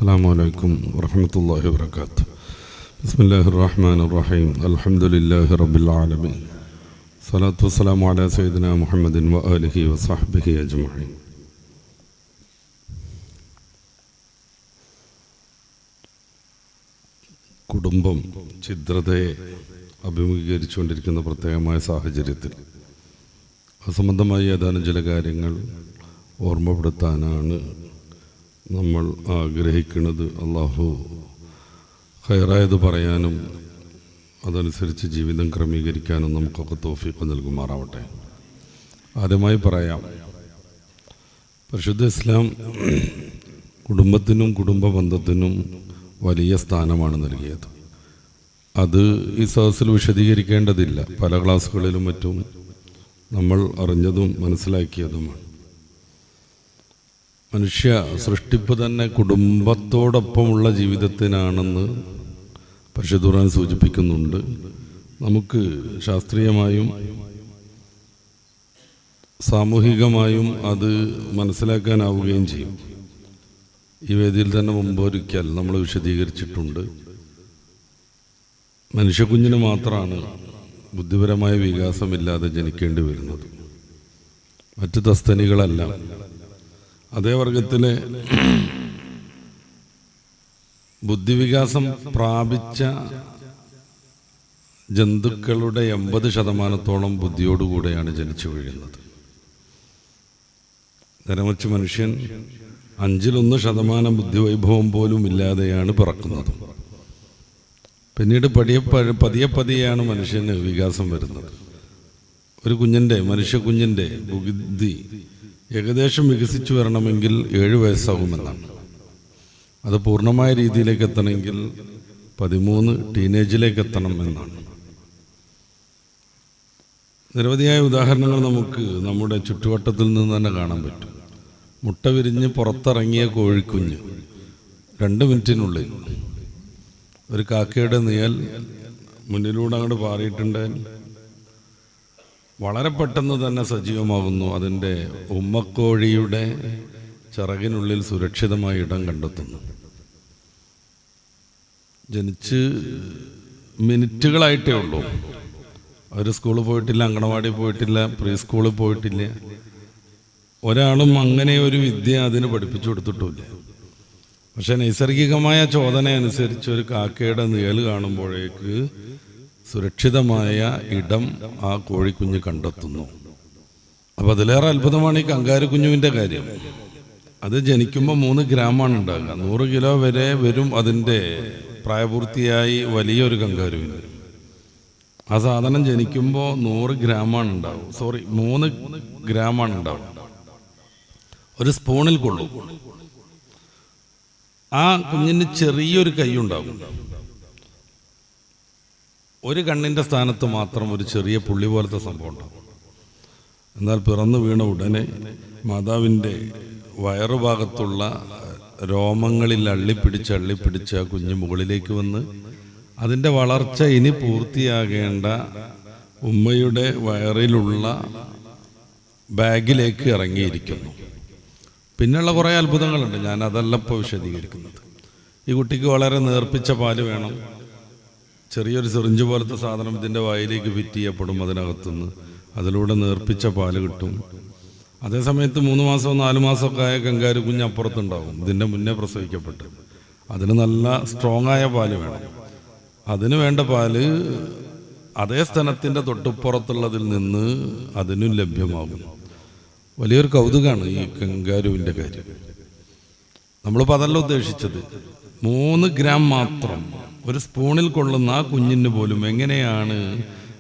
السلام عليكم ورحمة الله وبركاته. بسم الله الرحمن الرحيم. الحمد لله رب العالمين. الصلاة والسلام على سيدنا محمد وآله وصحبه أجمعين. കുടുംബം ഛിദ്രതയെ അഭിമുഖീകരിച്ചുകൊണ്ടിരിക്കുന്ന പ്രത്യേകമായ സാഹചര്യത്തിൽ അസംബന്ധമായി ഏതാനും ചില കാര്യങ്ങൾ ഓർമ്മപ്പെടുത്താനാണ് നമ്മൾ ആഗ്രഹിക്കുന്നത്. അള്ളാഹു ഖൈറായത് പറയാനും അതനുസരിച്ച് ജീവിതം ക്രമീകരിക്കാനും നമുക്കൊക്കെ തൗഫീഖ് നൽകുമാറാവട്ടെ. ആദ്യമായി പറയാം, പരിശുദ്ധ ഇസ്ലാം കുടുംബത്തിനും കുടുംബ ബന്ധത്തിനും വലിയ സ്ഥാനമാണ് നൽകിയത്. അത് ഈ സദസ്സിൽ വിശദീകരിക്കേണ്ടതില്ല. പല ക്ലാസ്സുകളിലും മറ്റും നമ്മൾ അറിഞ്ഞതും മനസ്സിലാക്കിയതുമാണ്. മനുഷ്യ സൃഷ്ടിപ്പ് തന്നെ കുടുംബത്തോടൊപ്പമുള്ള ജീവിതത്തിനാണെന്ന് പരിശുദ്ധ ഖുർആൻ സൂചിപ്പിക്കുന്നുണ്ട്. നമുക്ക് ശാസ്ത്രീയമായും സാമൂഹികമായും അത് മനസ്സിലാക്കാനാവുകയും ചെയ്യും. ഈ വേദിയിൽ തന്നെ മുമ്പൊരിക്കൽ നമ്മൾ വിശദീകരിച്ചിട്ടുണ്ട്. മനുഷ്യക്കുഞ്ഞിന് മാത്രമാണ് ബുദ്ധിപരമായ വികാസമില്ലാതെ ജനിക്കേണ്ടി വരുന്നത്. മറ്റ് തസ്തനികളല്ല. അതേ വർഗത്തിലെ ബുദ്ധിവികാസം പ്രാപിച്ച ജന്തുക്കളുടെ 80% ബുദ്ധിയോടുകൂടെയാണ് ജനിച്ചു വീഴുന്നത്. നേരെമറിച്ച് മനുഷ്യൻ 1/5% ബുദ്ധിവൈഭവം പോലും ഇല്ലാതെയാണ് പിറക്കുന്നത്. പിന്നീട് പതിയെ പതിയെയാണ് മനുഷ്യന് വികാസം വരുന്നത്. ഒരു മനുഷ്യക്കുഞ്ഞിൻ്റെ ബുദ്ധി ഏകദേശം വികസിച്ചു വരണമെങ്കിൽ 7 വയസ്സാകുമെന്നാണ്. അത് പൂർണ്ണമായ രീതിയിലേക്ക് എത്തണമെങ്കിൽ 13 ടീനേജിലേക്ക് എത്തണം എന്നാണ്. നിരവധിയായ ഉദാഹരണങ്ങൾ നമുക്ക് നമ്മുടെ ചുറ്റുവട്ടത്തിൽ നിന്ന് തന്നെ കാണാൻ പറ്റും. മുട്ട വിരിഞ്ഞ് പുറത്തിറങ്ങിയ കോഴിക്കുഞ്ഞ് 2 മിനിറ്റിനുള്ളിൽ ഒരു കാക്കയുടെ നിഴൽ മുന്നിലൂടെ അങ്ങോട്ട് പാറിയിട്ടുണ്ടെങ്കിൽ വളരെ പെട്ടെന്ന് തന്നെ സജീവമാകുന്നു. അതിൻ്റെ ഉമ്മക്കോഴിയുടെ ചിറകിനുള്ളിൽ സുരക്ഷിതമായ ഇടം കണ്ടെത്തുന്നു. ജനിച്ച് മിനിറ്റുകളായിട്ടേ ഉള്ളൂ. അവർ സ്കൂളിൽ പോയിട്ടില്ല, അങ്കണവാടി പോയിട്ടില്ല, പ്രീ സ്കൂളിൽ പോയിട്ടില്ല. ഒരാളും അങ്ങനെ ഒരു വിദ്യ അതിന് പഠിപ്പിച്ചു കൊടുത്തിട്ടില്ല. പക്ഷെ നൈസർഗികമായ ചോദന അനുസരിച്ച് ഒരു കാക്കയുടെ നിഴൽ കാണുമ്പോഴേക്ക് സുരക്ഷിതമായ ഇടം ആ കോഴിക്കുഞ്ഞ് കണ്ടെത്തുന്നു. അപ്പം അതിലേറെ അത്ഭുതമാണ് ഈ കങ്കാരു കുഞ്ഞുവിൻ്റെ കാര്യം. അത് ജനിക്കുമ്പോൾ 3 ഗ്രാമാണ് ഉണ്ടാകുക. 100 കിലോ വരെ വരും അതിൻ്റെ പ്രായപൂർത്തിയായി വലിയൊരു കങ്കാരുവിന്. ആ സാധനം ജനിക്കുമ്പോൾ 100 ഗ്രാമാണ് ഉണ്ടാവും. 3 ഗ്രാമാണ് ഉണ്ടാവും. ഒരു സ്പൂണിൽ കൊള്ളും. ആ കുഞ്ഞിന് ചെറിയൊരു കൈയുണ്ടാകും. ഒരു കണ്ണിൻ്റെ സ്ഥാനത്ത് മാത്രം ഒരു ചെറിയ പുള്ളി പോലത്തെ സംഭവം ഉണ്ടാകും. എന്നാൽ പിറന്നു വീണ ഉടനെ മാതാവിൻ്റെ വയറുഭാഗത്തുള്ള രോമങ്ങളിൽ അള്ളിപ്പിടിച്ച് ആ കുഞ്ഞ് മുകളിലേക്ക് വന്ന് അതിൻ്റെ വളർച്ച ഇനി പൂർത്തിയാകേണ്ട ഉമ്മയുടെ വയറിലുള്ള ബാഗിലേക്ക് ഇറങ്ങിയിരിക്കുന്നു. പിന്നെയുള്ള കുറേ അത്ഭുതങ്ങളുണ്ട്. ഞാൻ അതല്ല ഇപ്പോൾ വിശദീകരിക്കുന്നത്. ഈ കുട്ടിക്ക് വളരെ നേർപ്പിച്ച പാല് വേണം. ചെറിയൊരു സിറിഞ്ച് പോലത്തെ സാധനം ഇതിൻ്റെ വായിലേക്ക് ഫിറ്റ് ചെയ്യപ്പെടും. അതിനകത്തുനിന്ന് അതിലൂടെ നേർപ്പിച്ച പാല് കിട്ടും. അതേസമയത്ത് 3 മാസമോ 4 മാസമൊക്കെ ആയ കങ്കാരു കുഞ്ഞ് അപ്പുറത്തുണ്ടാവും. ഇതിൻ്റെ മുന്നേ പ്രസവിക്കപ്പെട്ട്. അതിന് നല്ല സ്ട്രോങ് ആയ പാല് വേണം. അതിന് വേണ്ട പാല് അതേ സ്ഥലത്തിൻ്റെ തൊട്ടുപ്പുറത്തുള്ളതിൽ നിന്ന് അതിനും ലഭ്യമാകും. വലിയൊരു കൗതുകമാണ് ഈ കങ്കാരുവിൻ്റെ കാര്യം. നമ്മളിപ്പോൾ അതല്ല ഉദ്ദേശിച്ചത്. 3 ഗ്രാം മാത്രം ഒരു സ്പൂണിൽ കൊള്ളുന്ന ആ കുഞ്ഞിന് പോലും എങ്ങനെയാണ്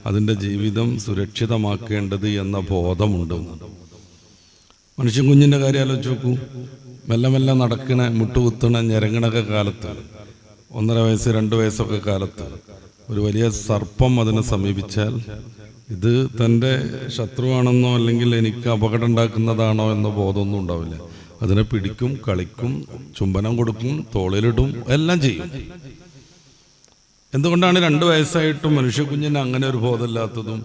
അതിൻ്റെ ജീവിതം സുരക്ഷിതമാക്കേണ്ടത് എന്ന ബോധമുണ്ട്. മനുഷ്യൻ കുഞ്ഞിൻ്റെ കാര്യം ആലോചിച്ച് നോക്കൂ. മെല്ലെ മെല്ലെ നടക്കണ, മുട്ടുകുത്തണ, ഞരങ്ങണൊക്കെ കാലത്ത്, 1.5 വയസ്സ് 2 വയസ്സൊക്കെ കാലത്ത് ഒരു വലിയ സർപ്പം അതിനെ സമീപിച്ചാൽ ഇത് തൻ്റെ ശത്രുവാണെന്നോ അല്ലെങ്കിൽ എനിക്ക് അപകടം ഉണ്ടാക്കുന്നതാണോ എന്ന ബോധമൊന്നും ഉണ്ടാവില്ല. അതിനെ പിടിക്കും, കളിക്കും, ചുംബനം കൊടുക്കും, തോളിലിടും, എല്ലാം ചെയ്യും. എന്തുകൊണ്ടാണ് 2 വയസ്സായിട്ടും മനുഷ്യക്കുഞ്ഞിന് അങ്ങനെ ഒരു ബോധമില്ലാത്തതും?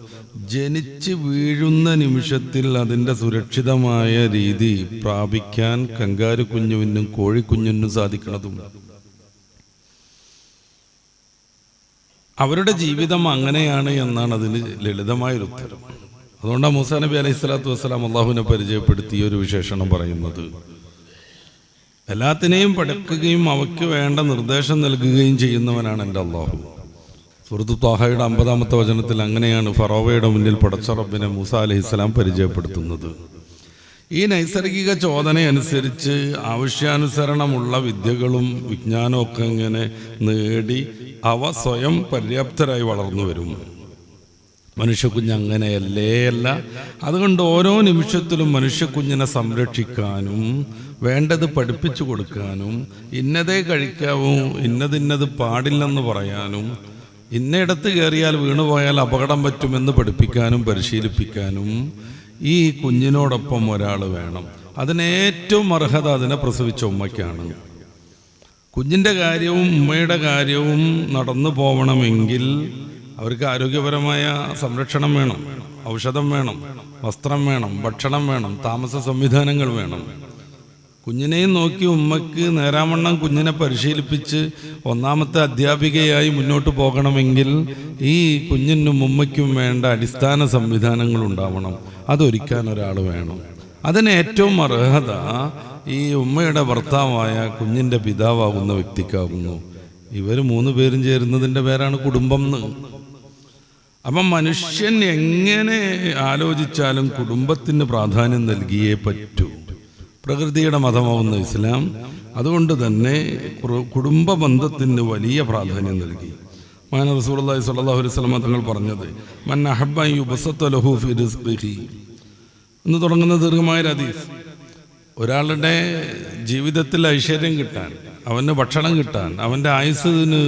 ജനിച്ച് വീഴുന്ന നിമിഷത്തിൽ അതിൻ്റെ സുരക്ഷിതമായ രീതി പ്രാപിക്കാൻ കങ്കാരു കുഞ്ഞുവിനും കോഴിക്കുഞ്ഞിനും സാധിക്കുന്നതും. അവരുടെ ജീവിതം അങ്ങനെയാണ് എന്നാണ് അതിന് ലളിതമായൊരു ഉത്തരം. അതുകൊണ്ടാണ് മൂസാ നബി അലൈഹി സ്വലാത്തു വസ്സലാം അള്ളാഹുവിനെ പരിചയപ്പെടുത്തിയ ഒരു വിശേഷണം പറയുന്നത്. എല്ലാത്തിനെയും പഠിക്കുകയും അവയ്ക്ക് വേണ്ട നിർദ്ദേശം നൽകുകയും ചെയ്യുന്നവനാണ് എൻ്റെ അള്ളാഹു. സൂറത്ത് ത്വാഹയുടെ 50-ാമത്തെ വചനത്തിൽ അങ്ങനെയാണ് ഫറോവയുടെ മുന്നിൽ പടച്ച റബ്ബിനെ മൂസ അലൈഹിസ്സലാം പരിചയപ്പെടുത്തുന്നത്. ഈ നൈസർഗിക ചോദനയനുസരിച്ച് ആവശ്യാനുസരണമുള്ള വിദ്യകളും വിജ്ഞാനവും ഒക്കെ ഇങ്ങനെ നേടി അവ സ്വയം പര്യാപ്തരായി വളർന്നു വരും. മനുഷ്യക്കുഞ്ഞ് അങ്ങനെയല്ല. അതുകൊണ്ട് ഓരോ നിമിഷത്തിലും മനുഷ്യക്കുഞ്ഞിനെ സംരക്ഷിക്കാനും വേണ്ടത് പഠിപ്പിച്ചു കൊടുക്കാനും ഇന്നതേ കഴിക്കാവൂ ഇന്നതിന്നത് പാടില്ലെന്ന് പറയാനും ഇന്നയിടത്ത് കയറിയാൽ വീണുപോയാൽ അപകടം പറ്റുമെന്ന് പഠിപ്പിക്കാനും പരിശീലിപ്പിക്കാനും ഈ കുഞ്ഞിനോടൊപ്പം ഒരാൾ വേണം. അതിനേറ്റവും അർഹത അതിനെ പ്രസവിച്ച ഉമ്മയ്ക്കാണ്. കുഞ്ഞിൻ്റെ കാര്യവും ഉമ്മയുടെ കാര്യവും നടന്നു പോകണമെങ്കിൽ അവർക്ക് ആരോഗ്യപരമായ സംരക്ഷണം വേണം, ഔഷധം വേണം, വസ്ത്രം വേണം, ഭക്ഷണം വേണം, താമസ സംവിധാനങ്ങൾ വേണം. കുഞ്ഞിനെയും നോക്കി ഉമ്മയ്ക്ക് നേരാവണ്ണം കുഞ്ഞിനെ പരിശീലിപ്പിച്ച് ഒന്നാമത്തെ അധ്യാപികയായി മുന്നോട്ട് പോകണമെങ്കിൽ ഈ കുഞ്ഞിനും ഉമ്മയ്ക്കും വേണ്ട അടിസ്ഥാന സംവിധാനങ്ങൾ ഉണ്ടാവണം. അതൊരുക്കാൻ ഒരാൾ വേണം. അതിന് ഏറ്റവും അർഹത ഈ ഉമ്മയുടെ ഭർത്താവായ കുഞ്ഞിൻ്റെ പിതാവാകുന്ന വ്യക്തിക്കാകുന്നു. ഇവർ 3 പേരും ചേരുന്നതിൻ്റെ പേരാണ് കുടുംബം എന്ന്. അപ്പം മനുഷ്യൻ എങ്ങനെ ആലോചിച്ചാലും കുടുംബത്തിന് പ്രാധാന്യം നൽകിയേ പറ്റൂ. പ്രകൃതിയുടെ മതമാവുന്ന ഇസ്ലാം അതുകൊണ്ട് തന്നെ കുടുംബ ബന്ധത്തിന് വലിയ പ്രാധാന്യം നൽകി. മഹാന റസൂലുള്ളാഹി സ്വല്ലല്ലാഹു അലൈഹി വസല്ലം തങ്ങൾ പറഞ്ഞത് മൻ അഹബ്ബ അൻ യുബസത്ത ലഹു ഫി റിസ്ഖിഹി എന്ന് തുടങ്ങുന്ന ദീർഘമായ ഹദീസ്. ഒരാളുടെ ജീവിതത്തിൽ ഐശ്വര്യം കിട്ടാൻ, അവന് ഭക്ഷണം കിട്ടാൻ, അവൻ്റെ ആയുസ്സിന്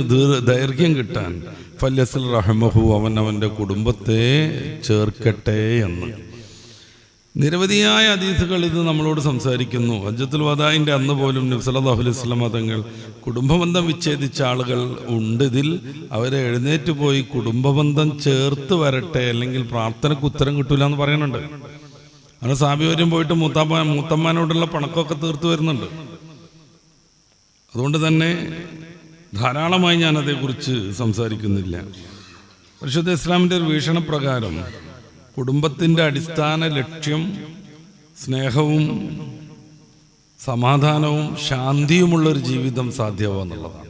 ദൈർഘ്യം കിട്ടാൻ ഫല്യസിൽ റഹ്മഹു, അവൻ്റെ കുടുംബത്തെ ചേർക്കട്ടെ എന്ന്. നിരവധിയായ ഹദീസുകൾ ഇത് നമ്മളോട് സംസാരിക്കുന്നു. ഹജ്ജത്തുൽ വദാഇൻ്റെ അന്ന് പോലും നബി സല്ലല്ലാഹു അലൈഹി വസല്ലം തങ്ങൾ കുടുംബബന്ധം വിച്ഛേദിച്ച ആളുകൾ ഉണ്ട്. ഇതിൽ അവരെ എഴുന്നേറ്റ് പോയി കുടുംബബന്ധം ചേർത്ത് വരട്ടെ, അല്ലെങ്കിൽ പ്രാർത്ഥനയ്ക്ക് ഉത്തരം കിട്ടൂല എന്ന് പറയുന്നുണ്ട്. അങ്ങനെ സാബിവര്യം പോയിട്ട് മൂത്തമ്മാനോടുള്ള പണക്കമൊക്കെ തീർത്ത് വരുന്നുണ്ട്. അതുകൊണ്ട് തന്നെ ധാരാളമായി ഞാൻ അതേക്കുറിച്ച് സംസാരിക്കുന്നില്ല. പരിശുദ്ധ ഇസ്ലാമിൻ്റെ ഒരു വീക്ഷണപ്രകാരം കുടുംബത്തിൻ്റെ അടിസ്ഥാന ലക്ഷ്യം സ്നേഹവും സമാധാനവും ശാന്തിയുമുള്ളൊരു ജീവിതം സാധ്യമാവുക എന്നുള്ളതാണ്.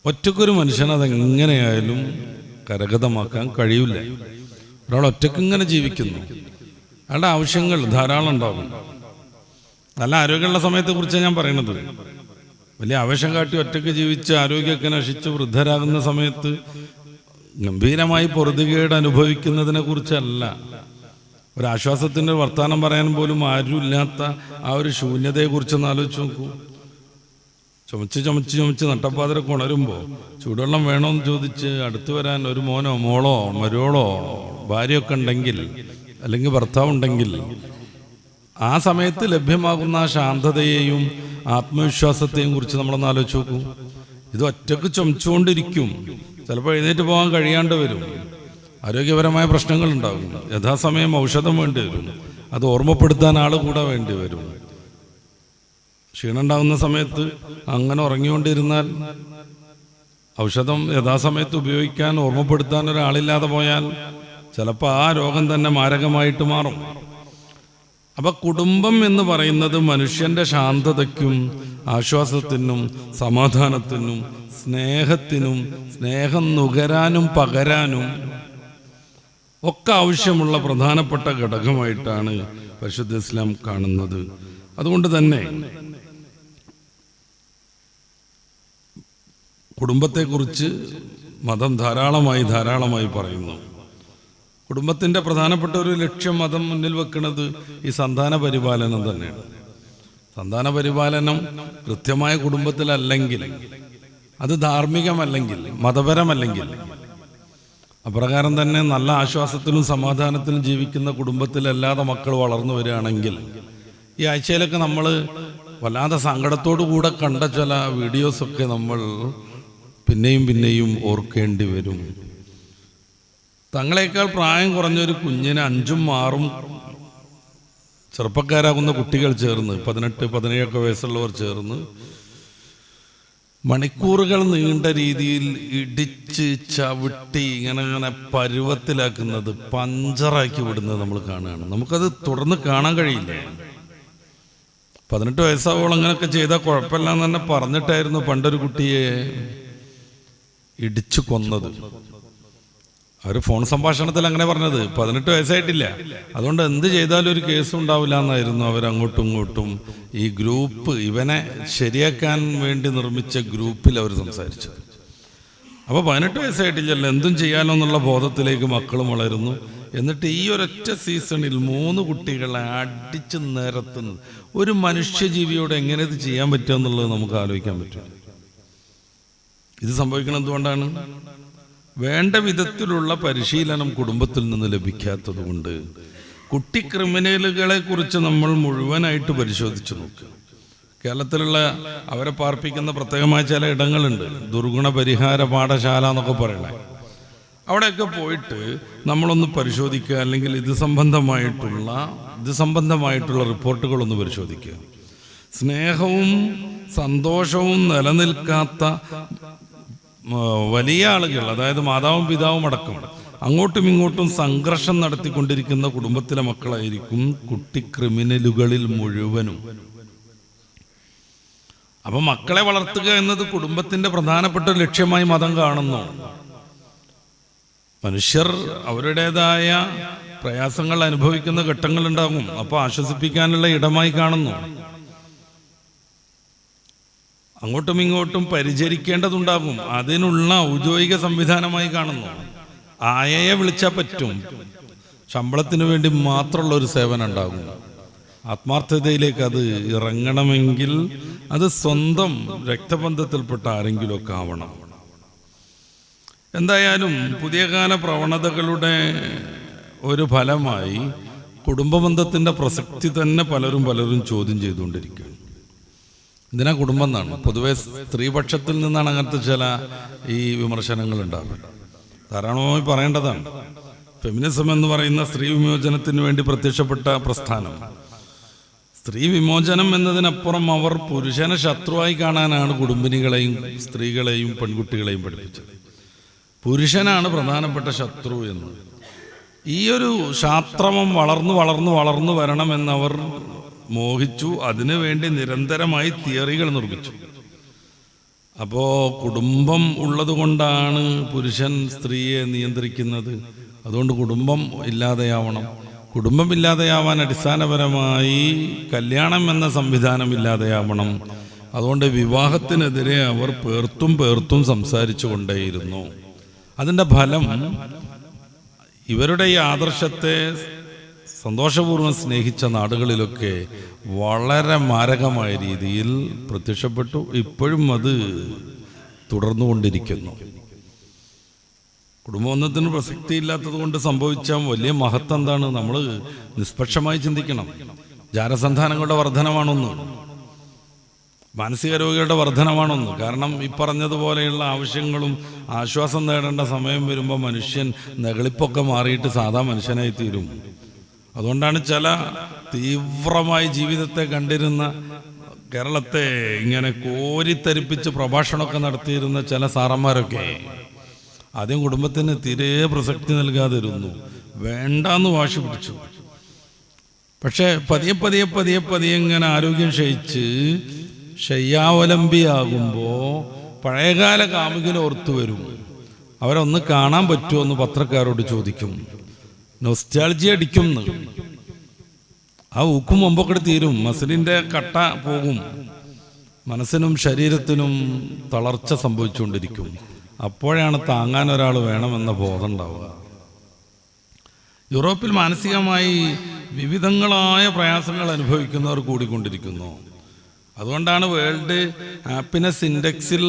ഒറ്റക്കൊരു മനുഷ്യനതെങ്ങനെയായാലും കരഗതമാക്കാൻ കഴിയില്ല. ഒരാൾ ഒറ്റക്കിങ്ങനെ ജീവിക്കുന്നു, അയാളുടെ ആവശ്യങ്ങൾ ധാരാളം ഉണ്ടാകും. നല്ല ആരോഗ്യമുള്ള സമയത്തെക്കുറിച്ചാണ് ഞാൻ പറയുന്നത്. വലിയ ആവേശം കാട്ടി ഒറ്റയ്ക്ക് ജീവിച്ച് ആരോഗ്യമൊക്കെ നശിച്ച് വൃദ്ധരാകുന്ന സമയത്ത് ഗംഭീരമായി പൊറുതികേട് അനുഭവിക്കുന്നതിനെ കുറിച്ചല്ല. ഒരാശ്വാസത്തിൻ്റെ വർത്തമാനം പറയാൻ പോലും ആരുമില്ലാത്ത ആ ഒരു ശൂന്യതയെക്കുറിച്ചൊന്ന് ആലോചിച്ച് നോക്കൂ. ചുമച്ച് നട്ടപ്പാതിരൊക്കെ ഉണരുമ്പോൾ ചൂടുവെള്ളം വേണമെന്ന് ചോദിച്ച് അടുത്ത് വരാൻ ഒരു മോനോ മോളോ മരുവോളോ ഭാര്യയൊക്കെ ഉണ്ടെങ്കിൽ, അല്ലെങ്കിൽ ഭർത്താവുണ്ടെങ്കിൽ, ആ സമയത്ത് ലഭ്യമാകുന്ന ആ ശാന്തതയെയും ആത്മവിശ്വാസത്തെയും കുറിച്ച് നമ്മളൊന്ന് ആലോചിച്ച് നോക്കൂ. ഇത് ഒറ്റക്ക് ചുമച്ചുകൊണ്ടിരിക്കും, ചിലപ്പോൾ എഴുന്നേറ്റ് പോകാൻ കഴിയാണ്ട് വരും, ആരോഗ്യപരമായ പ്രശ്നങ്ങൾ ഉണ്ടാകും, യഥാസമയം ഔഷധം വേണ്ടി വരും, അത് ഓർമ്മപ്പെടുത്താൻ ആൾ കൂടെ വേണ്ടി വരും. ക്ഷീണം ഉണ്ടാകുന്ന സമയത്ത് അങ്ങനെ ഉറങ്ങിക്കൊണ്ടിരുന്നാൽ ഔഷധം യഥാസമയത്ത് ഉപയോഗിക്കാൻ ഓർമ്മപ്പെടുത്താൻ ഒരാളില്ലാതെ പോയാൽ ചിലപ്പോൾ ആ രോഗം തന്നെ മാരകമായിട്ട് മാറും. അപ്പം കുടുംബം എന്ന് പറയുന്നത് മനുഷ്യൻ്റെ ശാന്തതയ്ക്കും ആശ്വാസത്തിനും സമാധാനത്തിനും സ്നേഹത്തിനും സ്നേഹം നുകരാനും പകരാനും ഒക്കെ ആവശ്യമുള്ള പ്രധാനപ്പെട്ട ഘടകമായിട്ടാണ് പരിശുദ്ധ ഇസ്ലാം കാണുന്നത്. അതുകൊണ്ട് തന്നെ കുടുംബത്തെക്കുറിച്ച് മതം ധാരാളമായി പറയുന്നു. കുടുംബത്തിൻ്റെ പ്രധാനപ്പെട്ട ഒരു ലക്ഷ്യം മതം മുന്നിൽ വെക്കുന്നത് ഈ സന്താന പരിപാലനം തന്നെയാണ്. സന്താന പരിപാലനം കൃത്യമായ കുടുംബത്തിലല്ലെങ്കിൽ, അത് ധാർമ്മികമല്ലെങ്കിൽ, മതപരമല്ലെങ്കിൽ, അപ്രകാരം തന്നെ നല്ല ആശ്വാസത്തിലും സമാധാനത്തിലും ജീവിക്കുന്ന കുടുംബത്തിലല്ലാതെ മക്കൾ വളർന്നു വരികയാണെങ്കിൽ, ഈ ആഴ്ചയിലൊക്കെ നമ്മൾ വല്ലാതെ സങ്കടത്തോടു കൂടെ കണ്ട ചില വീഡിയോസൊക്കെ നമ്മൾ പിന്നെയും പിന്നെയും ഓർക്കേണ്ടി വരും. തങ്ങളെക്കാൾ പ്രായം കുറഞ്ഞൊരു കുഞ്ഞിന് 5ഉം 6ഉം ചെറുപ്പക്കാരാകുന്ന കുട്ടികൾ ചേർന്ന് 18-17 വയസ്സുള്ളവർ ചേർന്ന് മണിക്കൂറുകൾ നീണ്ട രീതിയിൽ ഇടിച്ച് ചവിട്ടി ഇങ്ങനെ പരുവത്തിലാക്കുന്നത്, പഞ്ചറാക്കി വിടുന്നത് നമ്മൾ കാണുകയാണ്. നമുക്കത് തുടർന്ന് കാണാൻ കഴിയില്ല. 18 വയസ്സാവോളം അങ്ങനെയൊക്കെ ചെയ്താൽ കുഴപ്പമില്ല എന്ന് തന്നെ പറഞ്ഞിട്ടായിരുന്നു പണ്ടൊരു കുട്ടിയെ ഇടിച്ചു കൊന്നത്. അവർ ഫോൺ സംഭാഷണത്തിൽ അങ്ങനെ പറഞ്ഞത്. 18 വയസ്സായിട്ടില്ല, അതുകൊണ്ട് എന്ത് ചെയ്താലും ഒരു കേസും ഉണ്ടാവില്ല എന്നായിരുന്നു അവരങ്ങോട്ടും ഇങ്ങോട്ടും ഈ ഗ്രൂപ്പ്, ഇവനെ ശരിയാക്കാൻ വേണ്ടി നിർമ്മിച്ച ഗ്രൂപ്പിൽ അവർ സംസാരിച്ചത്. അപ്പോൾ 18 വയസ്സായിട്ടില്ലല്ലോ, എന്തും ചെയ്യാനോ എന്നുള്ള ബോധത്തിലേക്ക് മക്കളും വളരുന്നു. എന്നിട്ട് ഈ ഒരൊറ്റ സീസണിൽ 3 കുട്ടികളെ അടിച്ച് നിരത്തുന്നത്, ഒരു മനുഷ്യജീവിയോട് എങ്ങനെ ഇത് ചെയ്യാൻ പറ്റുക എന്നുള്ളത് നമുക്ക് ആലോചിക്കാൻ പറ്റും. ഇത് സംഭവിക്കണം എന്തുകൊണ്ടാണ്? വേണ്ട വിധത്തിലുള്ള പരിശീലനം കുടുംബത്തിൽ നിന്ന് ലഭിക്കാത്തത് കൊണ്ട്. കുട്ടി ക്രിമിനലുകളെ കുറിച്ച് നമ്മൾ മുഴുവനായിട്ട് പരിശോധിച്ചു നോക്കുക. കേരളത്തിലുള്ള അവരെ പാർപ്പിക്കുന്ന പ്രത്യേകമായ ചില ഇടങ്ങളുണ്ട്, ദുർഗുണ പരിഹാര പാഠശാല എന്നൊക്കെ പറയണേ. അവിടെയൊക്കെ പോയിട്ട് നമ്മളൊന്ന് പരിശോധിക്കുക, അല്ലെങ്കിൽ ഇത് സംബന്ധമായിട്ടുള്ള റിപ്പോർട്ടുകളൊന്ന് പരിശോധിക്കുക. സ്നേഹവും സന്തോഷവും നിലനിൽക്കാത്ത വലിയ ആളുകൾ, അതായത് മാതാവും പിതാവും അടക്കം അങ്ങോട്ടും ഇങ്ങോട്ടും സംഘർഷം നടത്തിക്കൊണ്ടിരിക്കുന്ന കുടുംബത്തിലെ മക്കളായിരിക്കും കുട്ടി ക്രിമിനലുകളിൽ മുഴുവനും. അപ്പൊ മക്കളെ വളർത്തുക എന്നത് കുടുംബത്തിന്റെ പ്രധാനപ്പെട്ട ലക്ഷ്യമായി മതം കാണുന്നു. മനുഷ്യർ അവരുടേതായ പ്രയാസങ്ങൾ അനുഭവിക്കുന്ന ഘട്ടങ്ങളുണ്ടാകും, അപ്പോൾ ആശ്വസിപ്പിക്കാനുള്ള ഇടമായി കാണുന്നു. അങ്ങോട്ടും ഇങ്ങോട്ടും പരിചരിക്കേണ്ടതുണ്ടാകും, അതിനുള്ള ഔദ്യോഗിക സംവിധാനമായി കാണുന്നു. ആയയെ വിളിച്ചാൽ പറ്റും, ശമ്പളത്തിന് വേണ്ടി മാത്രമുള്ള ഒരു സേവനം ഉണ്ടാകും. ആത്മാർത്ഥതയിലേക്ക് അത് ഇറങ്ങണമെങ്കിൽ അത് സ്വന്തം രക്തബന്ധത്തിൽപ്പെട്ട ആരെങ്കിലുമൊക്കെ ആവണം. എന്തായാലും പുതിയ കാല പ്രവണതകളുടെ ഒരു ഫലമായി കുടുംബബന്ധത്തിൻ്റെ പ്രസക്തി തന്നെ പലരും ചോദ്യം ചെയ്തുകൊണ്ടിരിക്കുകയാണ്. ഇതിനാ കുടുംബം എന്നാണ്. പൊതുവെ സ്ത്രീപക്ഷത്തിൽ നിന്നാണ് അങ്ങനത്തെ ചില ഈ വിമർശനങ്ങൾ ഉണ്ടാവുക. ധാരാളമായി പറയേണ്ടതാണ്. ഫെമിനിസം എന്ന് പറയുന്ന സ്ത്രീ വിമോചനത്തിന് വേണ്ടി പ്രത്യക്ഷപ്പെട്ട പ്രസ്ഥാനം, സ്ത്രീ വിമോചനം എന്നതിനപ്പുറം അവർ പുരുഷനെ ശത്രുവായി കാണാനാണ് കുടുംബിനികളെയും സ്ത്രീകളെയും പെൺകുട്ടികളെയും പഠിപ്പിച്ചത്. പുരുഷനാണ് പ്രധാനപ്പെട്ട ശത്രു എന്ന്. ഈ ഒരു ശാസ്ത്രമം വളർന്നു വരണമെന്നവർ മോഹിച്ചു. അതിനു വേണ്ടി നിരന്തരമായി തിയറികൾ നിർമ്മിച്ചു. അപ്പോൾ കുടുംബം ഉള്ളത് കൊണ്ടാണ് പുരുഷൻ സ്ത്രീയെ നിയന്ത്രിക്കുന്നത്, അതുകൊണ്ട് കുടുംബം ഇല്ലാതെയാവണം. കുടുംബം ഇല്ലാതെയാവാൻ അടിസ്ഥാനപരമായി കല്യാണം എന്ന സംവിധാനം ഇല്ലാതെയാവണം. അതുകൊണ്ട് വിവാഹത്തിനെതിരെ അവർ പേർത്തും സംസാരിച്ചു കൊണ്ടേയിരുന്നു. അതിൻ്റെ ഫലം ഇവരുടെ ഈ ആദർശത്തെ സന്തോഷപൂർവ്വം സ്നേഹിച്ച നാടുകളിലൊക്കെ വളരെ മാരകമായ രീതിയിൽ പ്രത്യക്ഷപ്പെട്ടു. ഇപ്പോഴും അത് തുടർന്നുകൊണ്ടിരിക്കുന്നു. കുടുംബബന്ധത്തിന് പ്രസക്തിയില്ലാത്തത് കൊണ്ട് സംഭവിച്ച വലിയ മഹത്വം എന്താണ്? നമ്മൾ നിഷ്പക്ഷമായി ചിന്തിക്കണം. ജാരസന്താനങ്ങളുടെ വർധനമാണൊന്ന്, മാനസിക രോഗികളുടെ വർധനമാണൊന്ന്. കാരണം ഈ പറഞ്ഞതുപോലെയുള്ള ആവശ്യങ്ങളും ആശ്വാസം നേടേണ്ട സമയം വരുമ്പോൾ മനുഷ്യൻ നെകളിപ്പൊക്കെ മാറിയിട്ട് സാധാ മനുഷ്യനായി തീരും. അതുകൊണ്ടാണ് ചില തീവ്രമായി ജീവിതത്തെ കണ്ടിരുന്ന, കേരളത്തെ ഇങ്ങനെ കോരിത്തരിപ്പിച്ച് പ്രഭാഷണമൊക്കെ നടത്തിയിരുന്ന ചില സാറന്മാരൊക്കെ ആദ്യം കുടുംബത്തിന് തീരെ പ്രസക്തി നൽകാതിരുന്നു, വേണ്ടാന്ന് വാശി പിടിച്ചു. പക്ഷെ പതിയെ ഇങ്ങനെ ആരോഗ്യം ക്ഷയിച്ച് ശയ്യാവലംബിയാകുമ്പോൾ പഴയകാല കാമുകിനോർത്തു വരും. അവരൊന്ന് കാണാൻ പറ്റുമോ എന്ന് പത്രക്കാരോട് ചോദിക്കും. നൊസ്റ്റാൾജി അടിക്കുന്നു. ആ ഊക്കും മുമ്പൊക്കെ തീരും, മസിലിൻ്റെ കട്ട പോകും, മനസ്സിനും ശരീരത്തിനും തളർച്ച സംഭവിച്ചുകൊണ്ടിരിക്കും. അപ്പോഴാണ് താങ്ങാൻ ഒരാൾ വേണമെന്ന ബോധം ഉണ്ടാവുക. യൂറോപ്പിൽ മാനസികമായി വിവിധങ്ങളായ പ്രയാസങ്ങൾ അനുഭവിക്കുന്നവർ കൂടിക്കൊണ്ടിരിക്കുന്നു. അതുകൊണ്ടാണ് വേൾഡ് ഹാപ്പിനെസ് ഇൻഡെക്സിൽ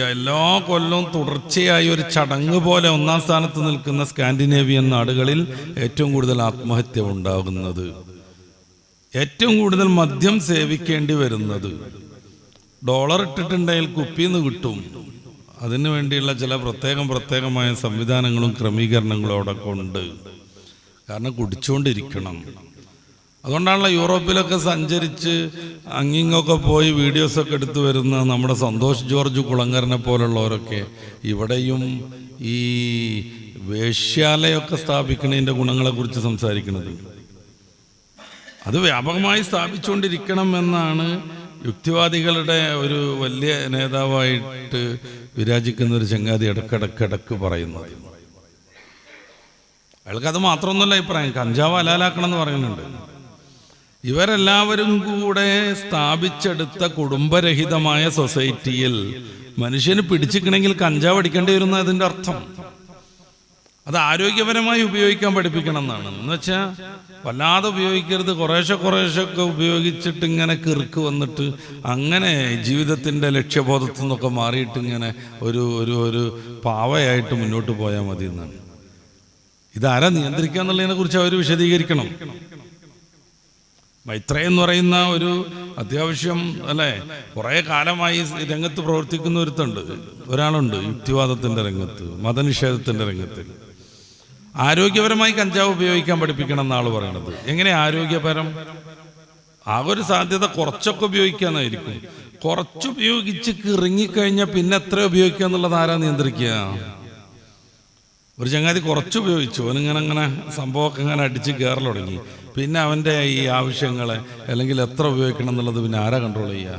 എല്ലാ കൊല്ലവും തുടർച്ചയായി ഒരു ചടങ്ങ് പോലെ 1-ാം സ്ഥാനത്ത് നിൽക്കുന്ന സ്കാൻഡിനേവിയൻ നാടുകളിൽ ഏറ്റവും കൂടുതൽ ആത്മഹത്യ ഉണ്ടാകുന്നത്, ഏറ്റവും കൂടുതൽ മദ്യം സേവിക്കേണ്ടി വരുന്നത്. ഡോളർ ഇട്ടിട്ടുണ്ടെങ്കിൽ കുപ്പിന്ന് കിട്ടും, അതിനു വേണ്ടിയുള്ള ചില പ്രത്യേകമായ സംവിധാനങ്ങളും ക്രമീകരണങ്ങളും അവിടെ ഉണ്ട്. കാരണം കുടിച്ചുകൊണ്ടിരിക്കണം. അതുകൊണ്ടാണല്ലോ യൂറോപ്പിലൊക്കെ സഞ്ചരിച്ച് അങ്ങിങ്ങൊക്കെ പോയി വീഡിയോസൊക്കെ എടുത്തു വരുന്ന നമ്മുടെ സന്തോഷ് ജോർജ് കുളങ്ങരനെ പോലുള്ളവരൊക്കെ ഇവിടെയും ഈ വേശ്യാലയൊക്കെ സ്ഥാപിക്കുന്നതിൻ്റെ ഗുണങ്ങളെക്കുറിച്ച് സംസാരിക്കുന്നത്. അത് വ്യാപകമായി സ്ഥാപിച്ചുകൊണ്ടിരിക്കണം എന്നാണ് യുക്തിവാദികളുടെ ഒരു വലിയ നേതാവായിട്ട് വിരാജിക്കുന്ന ഒരു ചങ്ങാതി ഇടക്കിടക്ക് പറയുന്നത്. അയാൾക്ക് അത് മാത്രമൊന്നുമല്ല അഭിപ്രായം, കഞ്ചാവ് ഹലാലാക്കണം എന്ന് പറയുന്നുണ്ട്. ഇവരെല്ലാവരും കൂടെ സ്ഥാപിച്ചെടുത്ത കുടുംബരഹിതമായ സൊസൈറ്റിയിൽ മനുഷ്യന് പിടിച്ചിക്കണമെങ്കിൽ കഞ്ചാവ് അടിക്കേണ്ടി വരുന്ന അതിൻ്റെ അർത്ഥം. അത് ആരോഗ്യപരമായി ഉപയോഗിക്കാൻ പഠിപ്പിക്കണം എന്നാണ്. എന്ന് വെച്ചാൽ വല്ലാതെ ഉപയോഗിക്കരുത്, കുറേശ്ശെ ഉപയോഗിച്ചിട്ട് ഇങ്ങനെ കിറുക്ക് വന്നിട്ട് അങ്ങനെ ജീവിതത്തിൻ്റെ ലക്ഷ്യബോധത്തിൽ നിന്നൊക്കെ മാറിയിട്ട് ഇങ്ങനെ ഒരു ഒരു ഒരു പാവയായിട്ട് മുന്നോട്ട് പോയാൽ മതി എന്നാണ്. ഇതാരാ നിയന്ത്രിക്കുക എന്നുള്ളതിനെ കുറിച്ച് അവർ വിശദീകരിക്കണം. മൈത്രേ എന്ന് പറയുന്ന ഒരു അത്യാവശ്യം അല്ലേ കുറേ കാലമായി രംഗത്ത് പ്രവർത്തിക്കുന്ന ഒരാളുണ്ട് യുക്തിവാദത്തിൻ്റെ രംഗത്ത്, മതനിഷേധത്തിൻ്റെ രംഗത്ത്. ആരോഗ്യപരമായി കഞ്ചാവ് ഉപയോഗിക്കാൻ പഠിപ്പിക്കണം എന്നാണ് പറയണത്. എങ്ങനെ ആരോഗ്യപരം? ആ ഒരു സാധ്യത കുറച്ചൊക്കെ ഉപയോഗിക്കാന്നായിരിക്കും. കുറച്ചുപയോഗിച്ച് കിറങ്ങിക്കഴിഞ്ഞാൽ പിന്നെ എത്ര ഉപയോഗിക്കുക എന്നുള്ളത് ആരാ നിയന്ത്രിക്കുക? ഒരു ചങ്ങാതി കുറച്ച് ഉപയോഗിച്ചു, അവനിങ്ങനെ സംഭവമൊക്കെ ഇങ്ങനെ അടിച്ച് കയറൽ തുടങ്ങി. പിന്നെ അവൻ്റെ ഈ ആവശ്യങ്ങളെ അല്ലെങ്കിൽ എത്ര ഉപയോഗിക്കണം എന്നുള്ളത് പിന്നെ ആരാ കൺട്രോൾ ചെയ്യുക?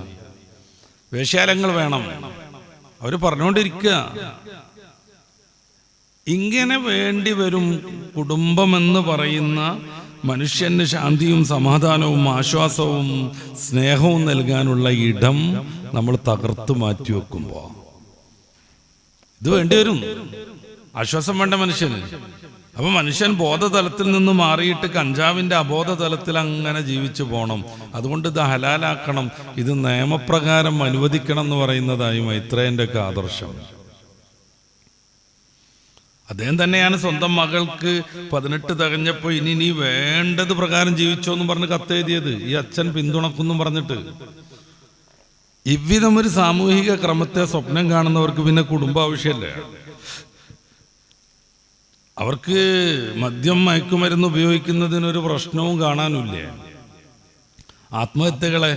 വേശ്യാലയങ്ങൾ വേണം, അവർ പറഞ്ഞുകൊണ്ടിരിക്കുക. ഇങ്ങനെ വേണ്ടി വരും. കുടുംബമെന്ന് പറയുന്ന മനുഷ്യന് ശാന്തിയും സമാധാനവും ആശ്വാസവും സ്നേഹവും നൽകാനുള്ള ഇടം നമ്മൾ തകർത്ത് മാറ്റി വെക്കുമ്പോൾ ഇത് വേണ്ടി വരും. ആശ്വാസം വേണ്ട മനുഷ്യന്. അപ്പൊ മനുഷ്യൻ ബോധതലത്തിൽ നിന്ന് മാറിയിട്ട് കഞ്ചാവിന്റെ അബോധതലത്തിൽ അങ്ങനെ ജീവിച്ചു പോകണം. അതുകൊണ്ട് ഇത് ഹലാലാക്കണം, ഇത് നിയമപ്രകാരം അനുവദിക്കണം എന്ന് പറയുന്നതായി മൈത്രേയന്റെ ഒക്കെ ആദർശം. അദ്ദേഹം തന്നെയാണ് സ്വന്തം മകൾക്ക് 18 തികഞ്ഞപ്പോൾ ഇനി നീ വേണ്ടത് പ്രകാരം ജീവിച്ചോ എന്ന് പറഞ്ഞ് കത്തെഴുതിയത്. ഈ അച്ഛൻ പിന്തുണക്കുന്നും പറഞ്ഞിട്ട്. ഇவ்விധം ഒരു സാമൂഹിക ക്രമത്തെ സ്വപ്നം കാണുന്നവർക്ക് പിന്നെ കുടുംബ ആവശ്യമല്ലേ? അവർക്ക് മദ്യം മയക്കുമരുന്ന് ഉപയോഗിക്കുന്നതിനൊരു പ്രശ്നവും കാണാനില്ലേ? ആത്മഹത്യകളെ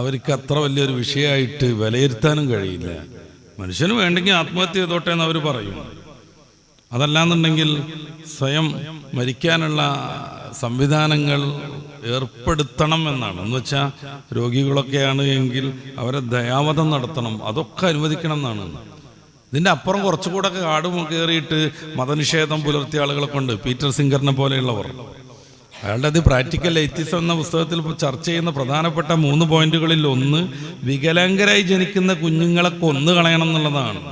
അവർക്ക് അത്ര വലിയൊരു വിഷയമായിട്ട് വിലയിരുത്താനും കഴിയില്ല. മനുഷ്യന് വേണ്ടെങ്കിൽ ആത്മഹത്യ ചെയ്തോട്ടെ എന്ന് അവർ പറയും. അതല്ലാന്നുണ്ടെങ്കിൽ സ്വയം മരിക്കാനുള്ള സംവിധാനങ്ങൾ ഏർപ്പെടുത്തണം എന്നാണ്. എന്ന് വെച്ചാൽ രോഗികളൊക്കെയാണ് എങ്കിൽ അവരെ ദയാവധം നടത്തണം, അതൊക്കെ അനുവദിക്കണം എന്നാണ്. ഇതിൻ്റെ അപ്പുറം കുറച്ചുകൂടെ കാട് കയറിയിട്ട് മതനിഷേധം പുലർത്തിയ ആളുകളെ കൊണ്ട്, പീറ്റർ സിംഗറിനെ പോലെയുള്ളവർ, അയാളുടെ അത് പ്രാക്ടിക്കൽ എത്തിസം എന്ന പുസ്തകത്തിൽ ചർച്ച ചെയ്യുന്ന പ്രധാനപ്പെട്ട 3 പോയിന്റുകളിൽ ഒന്ന് വികലാംഗരായി ജനിക്കുന്ന കുഞ്ഞുങ്ങളെ കൊന്നുകളയണം എന്നുള്ളതാണ്.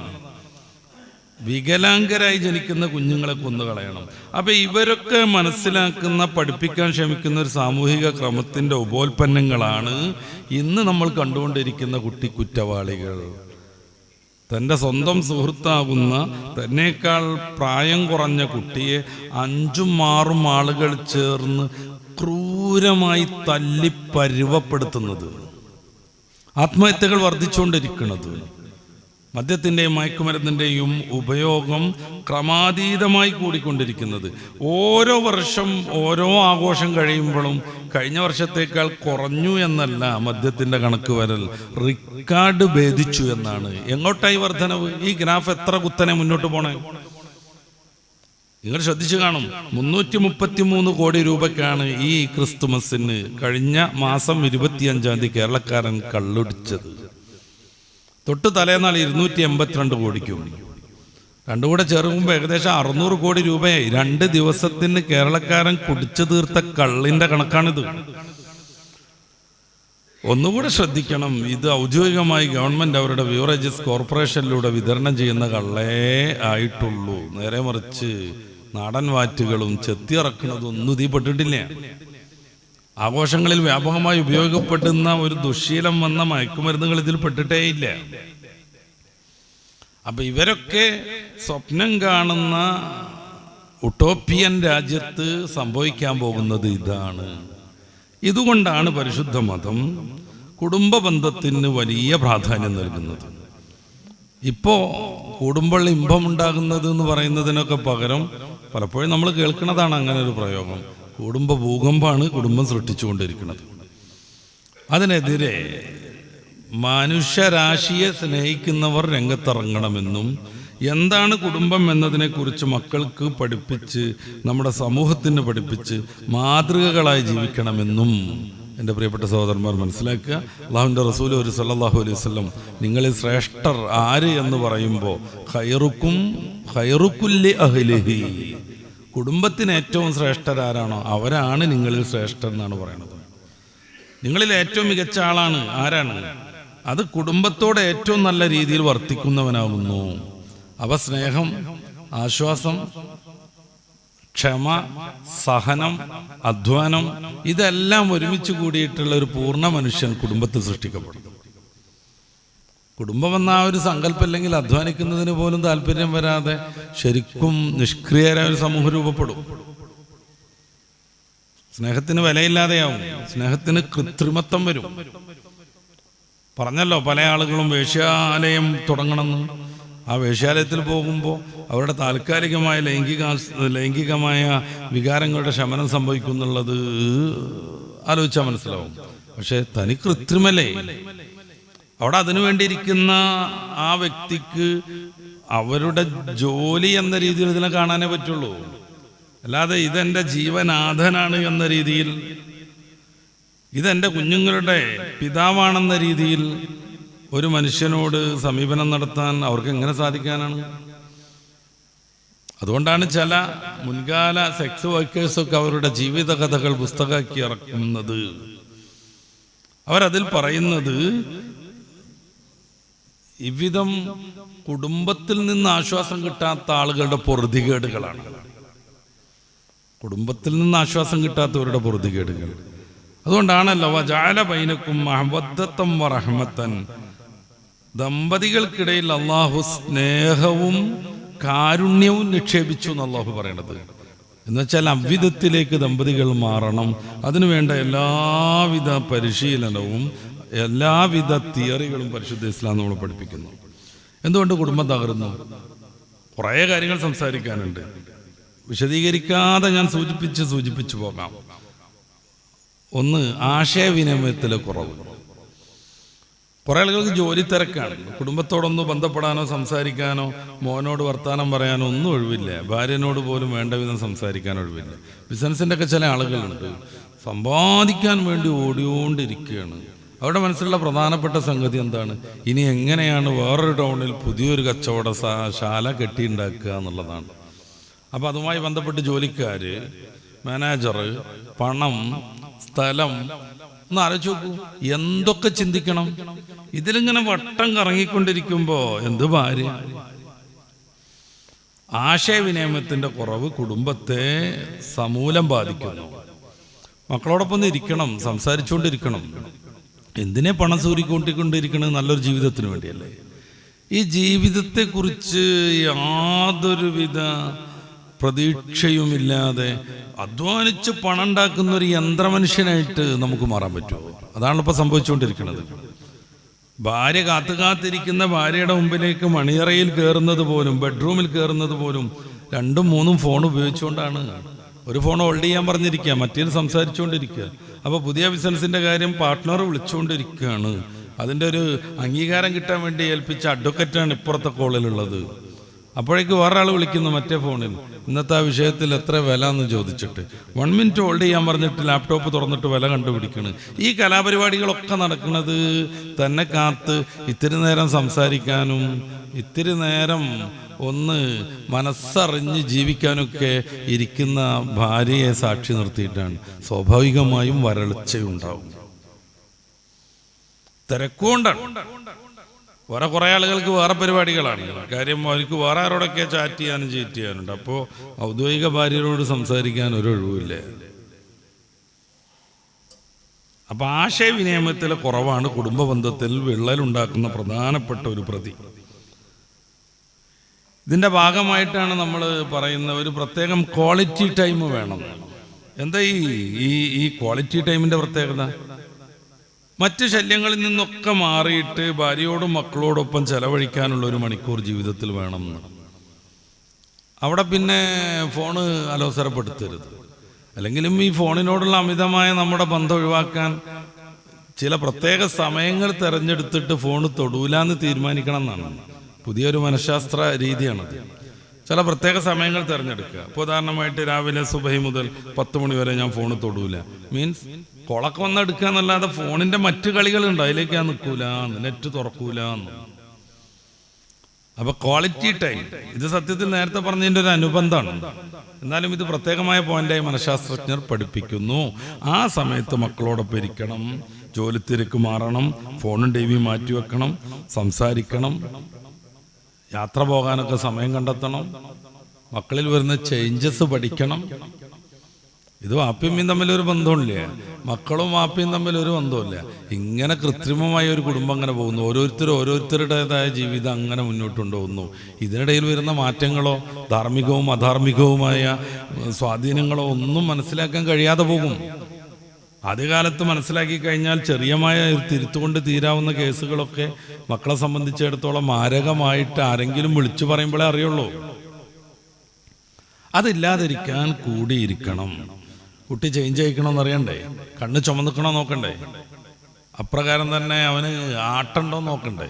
വികലാംഗരായി ജനിക്കുന്ന കുഞ്ഞുങ്ങളെ കൊന്നുകളയണം. അപ്പൊ ഇവരൊക്കെ മനസ്സിലാക്കുന്ന, പഠിപ്പിക്കാൻ ശ്രമിക്കുന്ന ഒരു സാമൂഹിക ക്രമത്തിന്റെ ഉപോൽപ്പന്നങ്ങളാണ് ഇന്ന് നമ്മൾ കണ്ടുകൊണ്ടിരിക്കുന്ന കുറ്റവാളികൾ. തൻ്റെ സ്വന്തം സുഹൃത്താകുന്ന, തന്നേക്കാൾ പ്രായം കുറഞ്ഞ കുട്ടിയെ 5ഉം 6ഉം ആളുകൾ ചേർന്ന് ക്രൂരമായി തല്ലി പരുവപ്പെടുത്തുന്നത്, ആത്മഹത്യകൾ വർദ്ധിച്ചുകൊണ്ടിരിക്കുന്നത്, മദ്യത്തിൻ്റെയും മയക്കുമരുന്നിൻ്റെയും ഉപയോഗം ക്രമാതീതമായി കൂടിക്കൊണ്ടിരിക്കുന്നത്. ഓരോ വർഷം ഓരോ ആഘോഷം കഴിയുമ്പോഴും കഴിഞ്ഞ വർഷത്തേക്കാൾ കുറഞ്ഞു എന്നല്ല മദ്യത്തിൻ്റെ കണക്ക് വരൽ, റിക്കാർഡ് ഭേദിച്ചു എന്നാണ്. എങ്ങോട്ടായി വർധനവ്? ഈ ഗ്രാഫ് എത്ര കുത്തനെ മുന്നോട്ട് പോണേ? നിങ്ങൾ ശ്രദ്ധിച്ചു കാണും. 333 കോടി രൂപയ്ക്കാണ് ഈ ക്രിസ്തുമസിന് കഴിഞ്ഞ മാസം 25-ാം തീയതി കേരളക്കാരൻ കള്ളുടിച്ചത്. തൊട്ട് തലേന്നാൾ 282 കോടിക്കും. രണ്ടും കൂടെ ചേർക്കുമ്പോൾ ഏകദേശം 600 കോടി രൂപയായി. 2 ദിവസത്തിന് കേരളക്കാരൻ കുടിച്ചു തീർത്ത കള്ളിന്റെ കണക്കാണിത്. ഒന്നുകൂടെ ശ്രദ്ധിക്കണം, ഇത് ഔദ്യോഗികമായി ഗവൺമെന്റ് അവരുടെ ബിവറേജസ് കോർപ്പറേഷനിലൂടെ വിതരണം ചെയ്യുന്ന കള്ളേ ആയിട്ടുള്ളൂ. നേരെ മറിച്ച് നാടൻ വാറ്റുകളും ചെത്തിയിറക്കുന്നതൊന്നും ഇതിൽപ്പെട്ടിട്ടില്ല. ആഘോഷങ്ങളിൽ വ്യാപകമായി ഉപയോഗപ്പെടുന്ന ഒരു ദുശ്ശീലം വന്ന മയക്കുമരുന്നുകൾ ഇതിൽ പെട്ടിട്ടേ ഇല്ല. അപ്പൊ ഇവരൊക്കെ സ്വപ്നം കാണുന്ന ഉട്ടോപ്പിയൻ രാജ്യത്ത് സംഭവിക്കാൻ പോകുന്നത് ഇതാണ്. ഇതുകൊണ്ടാണ് പരിശുദ്ധ മതം കുടുംബ ബന്ധത്തിന് വലിയ പ്രാധാന്യം നൽകുന്നത്. ഇപ്പോൾ കൂടുമ്പോൾ ഇമ്പമുണ്ടാകുന്നത് എന്ന് പറയുന്നതിനൊക്കെ പകരം പലപ്പോഴും നമ്മൾ കേൾക്കുന്നതാണ് അങ്ങനെ ഒരു പ്രയോഗം. കുടുംബ ഭൂകമ്പമാണ് കുടുംബം സൃഷ്ടിച്ചുകൊണ്ടിരിക്കുന്നത്. അതിനെതിരെ മനുഷ്യരാശിയെ സ്നേഹിക്കുന്നവർ രംഗത്തിറങ്ങണമെന്നും എന്താണ് കുടുംബം എന്നതിനെക്കുറിച്ച് മക്കൾക്ക് പഠിപ്പിച്ച് നമ്മുടെ സമൂഹത്തിന് പഠിപ്പിച്ച് മാതൃകകളായി ജീവിക്കണമെന്നും എൻ്റെ പ്രിയപ്പെട്ട സഹോദരന്മാർ മനസ്സിലാക്കുക. അല്ലാഹുവിൻ്റെ റസൂൽ ഒരു സല്ലല്ലാഹു അലൈഹി വസല്ലം നിങ്ങളിൽ ശ്രേഷ്ഠർ ആര് എന്ന് പറയുമ്പോൾ ഖൈറുക്കുല്ലി അഹ്ലിഹി, കുടുംബത്തിന് ഏറ്റവും ശ്രേഷ്ഠരാരാണോ അവരാണ് നിങ്ങളിൽ ശ്രേഷ്ഠർ എന്നാണ് പറയുന്നത്. നിങ്ങളിൽ ഏറ്റവും മികച്ച ആളാണ് ആരാണ്? അത് കുടുംബത്തോടെ ഏറ്റവും നല്ല രീതിയിൽ വർത്തിക്കുന്നവനാകുന്നു. അവ സ്നേഹം, ആശ്വാസം, ക്ഷമ, സഹനം, അധ്വാനം ഇതെല്ലാം ഒരുമിച്ച് കൂടിയിട്ടുള്ള ഒരു പൂർണ്ണ മനുഷ്യൻ കുടുംബത്തിൽ സൃഷ്ടിക്കപ്പെടും. കുടുംബം എന്ന ആ ഒരു സങ്കല്പം അല്ലെങ്കിൽ അധ്വാനിക്കുന്നതിന് പോലും താല്പര്യം വരാതെ ശരിക്കും നിഷ്ക്രിയരായ ഒരു സമൂഹം രൂപപ്പെടും. സ്നേഹത്തിന് വിലയില്ലാതെയാവും, സ്നേഹത്തിന് കൃത്രിമത്വം വരും. പറഞ്ഞല്ലോ പല ആളുകളും വേശ്യാലയം തുടങ്ങണമെന്ന്. ആ വേശ്യാലയത്തിൽ പോകുമ്പോൾ അവരുടെ താൽക്കാലികമായ ലൈംഗികമായ വികാരങ്ങളുടെ ശമനം സംഭവിക്കുന്നുള്ളത് ആലോചിച്ചാൽ മനസ്സിലാവും. പക്ഷെ തനി കൃത്രിമല്ലേ. അവിടെ അതിനു വേണ്ടിയിരിക്കുന്ന ആ വ്യക്തിക്ക് അവരുടെ ജോലി എന്ന രീതിയിൽ ഇതിനെ കാണാനേ പറ്റുള്ളൂ. അല്ലാതെ ഇതെൻ്റെ ജീവനാഥനാണ് എന്ന രീതിയിൽ, ഇതെൻ്റെ കുഞ്ഞുങ്ങളുടെ പിതാവാണെന്ന രീതിയിൽ ഒരു മനുഷ്യനോട് സമീപനം നടത്താൻ അവർക്ക് എങ്ങനെ സാധിക്കാനാണ്? അതുകൊണ്ടാണ് ചില മുൻകാല സെക്സ് വർക്കേഴ്സൊക്കെ അവരുടെ ജീവിത കഥകൾ പുസ്തകമാക്കി ഇറക്കുന്നത്. അവരതിൽ പറയുന്നത് ഇവിധം കുടുംബത്തിൽ നിന്ന് ആശ്വാസം കിട്ടാത്ത ആളുകളുടെ പൊറുതികേടുകളാണ്. കുടുംബത്തിൽ നിന്ന് ആശ്വാസം കിട്ടാത്തവരുടെ പൊറുതികേടുകൾ. അതുകൊണ്ടാണല്ലോ വജഅല ബൈനക്കും മഹവദ്ദത്തൻ വറഹ്മത്തൻ, ദമ്പതികൾക്കിടയിൽ അള്ളാഹു സ്നേഹവും കാരുണ്യവും നിക്ഷേപിച്ചു എന്ന് അള്ളാഹു പറയണത്. എന്നുവെച്ചാൽ അവിധത്തിലേക്ക് ദമ്പതികൾ മാറണം. അതിനുവേണ്ട എല്ലാവിധ പരിശീലനവും എല്ലാവിധ തിയറികളും പരിശുദ്ധ ഇസ്ലാം നമ്മൾ പഠിപ്പിക്കുന്നു. എന്തുകൊണ്ട് കുടുംബം തകർന്നു? കുറേ കാര്യങ്ങൾ സംസാരിക്കാനുണ്ട്. വിശദീകരിക്കാതെ ഞാൻ സൂചിപ്പിച്ചു പോകാം. ഒന്ന്, ആശയവിനിമയത്തിലെ കുറവ്. കുറേ ആളുകൾക്ക് ജോലി തിരക്കാണ്. കുടുംബത്തോടൊന്ന് ബന്ധപ്പെടാനോ സംസാരിക്കാനോ മോനോട് വർത്താനം പറയാനോ ഒന്നും ഒഴിവില്ല. ഭാര്യനോട് പോലും വേണ്ട വിധം സംസാരിക്കാൻ ഒഴിവില്ല. ബിസിനസ്സിൻ്റെ ഒക്കെ ചില ആളുകളുണ്ട്, സമ്പാദിക്കാൻ വേണ്ടി ഓടിക്കൊണ്ടിരിക്കുകയാണ്. അവരുടെ മനസ്സിലുള്ള പ്രധാനപ്പെട്ട സംഗതി എന്താണ്? ഇനി എങ്ങനെയാണ് വേറൊരു ടൗണിൽ പുതിയൊരു കച്ചവട ശാല കെട്ടിയുണ്ടാക്കുക എന്നുള്ളതാണ്. അപ്പം അതുമായി ബന്ധപ്പെട്ട് ജോലിക്കാർ, മാനേജർ, പണം, സ്ഥലം ഒന്ന് ആലോചിച്ച് നോക്കൂ. എന്തൊക്കെ ചിന്തിക്കണം. ഇതിലിങ്ങനെ വട്ടം കറങ്ങിക്കൊണ്ടിരിക്കുമ്പോൾ എന്ത് ഭാര്യ. ആശയവിനിമയത്തിൻ്റെ കുറവ് കുടുംബത്തെ സമൂലം ബാധിക്കുന്നു. മക്കളോടൊപ്പം ഇരിക്കണം, സംസാരിച്ചുകൊണ്ടിരിക്കണം. എന്തിനെ പണം സൂരിക്കൊണ്ടിരിക്കണത്? നല്ലൊരു ജീവിതത്തിന് വേണ്ടിയല്ലേ. ഈ ജീവിതത്തെക്കുറിച്ച് യാതൊരുവിധ പ്രതീക്ഷയുമില്ലാതെ അധ്വാനിച്ച് പണം ഉണ്ടാക്കുന്ന ഒരു യന്ത്രമനുഷ്യനായിട്ട് നമുക്ക് മാറാൻ പറ്റുമോ? അതാണ് ഇപ്പോൾ സംഭവിച്ചുകൊണ്ടിരിക്കുന്നത്. ഭാര്യ കാത്തിരിക്കുന്ന ഭാര്യയുടെ മുമ്പിലേക്ക് മണിയറയിൽ കയറുന്നത് പോലും, ബെഡ്റൂമിൽ കയറുന്നത് പോലും 2ഉം 3ഉം ഫോൺ ഉപയോഗിച്ചുകൊണ്ടാണ്. ഒരു ഫോൺ ഹോൾഡ് ചെയ്യാൻ പറഞ്ഞിരിക്കുക, മറ്റേത് സംസാരിച്ചുകൊണ്ടിരിക്കുക. അപ്പോൾ പുതിയ ബിസിനസ്സിൻ്റെ കാര്യം പാർട്ട്ണർ വിളിച്ചുകൊണ്ടിരിക്കുകയാണ്. അതിൻ്റെ ഒരു അംഗീകാരം കിട്ടാൻ വേണ്ടി ഏൽപ്പിച്ച അഡ്വക്കറ്റാണ് ഇപ്പുറത്തെ കോളിലുള്ളത്. അപ്പോഴേക്ക് വേറൊരാൾ വിളിക്കുന്നു മറ്റേ ഫോണിൽ, ഇന്നത്തെ ആ വിഷയത്തിൽ എത്ര വില എന്ന് ചോദിച്ചിട്ട്. 1 മിനിറ്റ് ഹോൾഡ് ചെയ്യാൻ പറഞ്ഞിട്ട് ലാപ്ടോപ്പ് തുറന്നിട്ട് വില കണ്ടുപിടിക്കണം. ഈ കലാപരിപാടികളൊക്കെ നടക്കുന്നത് തന്നെ കാത്ത് ഇത്തിരി നേരം സംസാരിക്കാനും ഇത്തിരി നേരം ഒന്ന് മനസ്സറിഞ്ഞ് ജീവിക്കാനൊക്കെ ഇരിക്കുന്ന ഭാര്യയെ സാക്ഷി നിർത്തിയിട്ടാണ്. സ്വാഭാവികമായും വരൾച്ചയുണ്ടാവും, തിരക്കുകൊണ്ടാണ്. വേറെ കുറേ ആളുകൾക്ക് വേറെ പരിപാടികളാണ്. കാര്യം അവർക്ക് വേറെ ആരോടൊക്കെ ചാറ്റ് ചെയ്യാനും ചീറ്റ് ചെയ്യാനുണ്ട്. അപ്പോൾ ഔദ്യോഗിക ഭാര്യയോട് സംസാരിക്കാൻ ഒരു ഒഴിവില്ല. അപ്പം ആശയവിനിമയത്തിലെ കുറവാണ് കുടുംബ ബന്ധത്തിൽ വിള്ളലുണ്ടാക്കുന്ന പ്രധാനപ്പെട്ട ഒരു പ്രതി. ഇതിൻ്റെ ഭാഗമായിട്ടാണ് നമ്മൾ പറയുന്ന ഒരു പ്രത്യേകം ക്വാളിറ്റി ടൈം വേണം. എന്താ ഈ ക്വാളിറ്റി ടൈമിൻ്റെ പ്രത്യേകത? മറ്റ് ശല്യങ്ങളിൽ നിന്നൊക്കെ മാറിയിട്ട് ഭാര്യയോടും മക്കളോടൊപ്പം ചെലവഴിക്കാനുള്ള 1 മണിക്കൂർ ജീവിതത്തിൽ വേണമെന്ന്. അവിടെ പിന്നെ ഫോണ് അലോസരപ്പെടുത്തരുത്. അല്ലെങ്കിലും ഈ ഫോണിനോടുള്ള അമിതമായ നമ്മുടെ ബന്ധം ഒഴിവാക്കാൻ ചില പ്രത്യേക സമയങ്ങൾ തിരഞ്ഞെടുത്തിട്ട് ഫോണ് തൊടൂലാന്ന് തീരുമാനിക്കണം എന്നാണ്. പുതിയൊരു മനഃശാസ്ത്ര രീതിയാണത്. ചില പ്രത്യേക സമയങ്ങൾ തിരഞ്ഞെടുക്കുക. ഇപ്പോൾ ഉദാഹരണമായിട്ട് രാവിലെ സുബഹി മുതൽ 10 മണി വരെ ഞാൻ ഫോണ് തൊടൂല. മീൻസ് കൊളക്ക് വന്നെടുക്കുക എന്നല്ലാതെ ഫോണിന്റെ മറ്റു കളികളുണ്ട്, അതിലേക്ക് ഞാൻ നിൽക്കൂല, നെറ്റ് തുറക്കൂല എന്ന്. അപ്പൊ ക്വാളിറ്റി ടൈം ഇത് സത്യത്തിൽ നേരത്തെ പറഞ്ഞതിൻ്റെ ഒരു അനുബന്ധമാണ്. എന്നാലും ഇത് പ്രത്യേകമായ പോയിന്റായി മനഃശാസ്ത്രജ്ഞർ പഠിപ്പിക്കുന്നു. ആ സമയത്ത് മക്കളോടൊപ്പം ഇരിക്കണം, ജോലി തിരക്ക് മാറണം, ഫോണും ടി വിയും മാറ്റിവെക്കണം, സംസാരിക്കണം, യാത്ര പോകാനൊക്കെ സമയം കണ്ടെത്തണം, മക്കളിൽ വരുന്ന ചേഞ്ചസ് പഠിക്കണം. ഇത് വാപ്പിയമ്മയും തമ്മിലൊരു ബന്ധമില്ല, മക്കളും വാപ്പിയും തമ്മിലൊരു ബന്ധമില്ല. ഇങ്ങനെ കൃത്രിമമായ ഒരു കുടുംബം അങ്ങനെ പോകുന്നു. ഓരോരുത്തരുടേതായ ജീവിതം അങ്ങനെ മുന്നോട്ട് കൊണ്ടുപോകുന്നു. ഇതിനിടയിൽ വരുന്ന മാറ്റങ്ങളോ ധാർമ്മികവും അധാർമികവുമായ സ്വാധീനങ്ങളോ ഒന്നും മനസ്സിലാക്കാൻ കഴിയാതെ പോകും. ആദ്യകാലത്ത് മനസ്സിലാക്കി കഴിഞ്ഞാൽ ചെറിയമായ തിരുത്തുകൊണ്ട് തീരാവുന്ന കേസുകളൊക്കെ മക്കളെ സംബന്ധിച്ചിടത്തോളം മാരകമായിട്ട് ആരെങ്കിലും വിളിച്ചു പറയുമ്പോഴേ അറിയുള്ളൂ. അതില്ലാതിരിക്കാൻ കൂടിയിരിക്കണം. കുട്ടി ചേഞ്ച് ആയിക്കണമെന്ന് അറിയണ്ടേ, കണ്ണ് ചുമന്നിക്കണോ നോക്കണ്ടേ, അപ്രകാരം തന്നെ അവന് ആട്ടുണ്ടോ നോക്കണ്ടേ.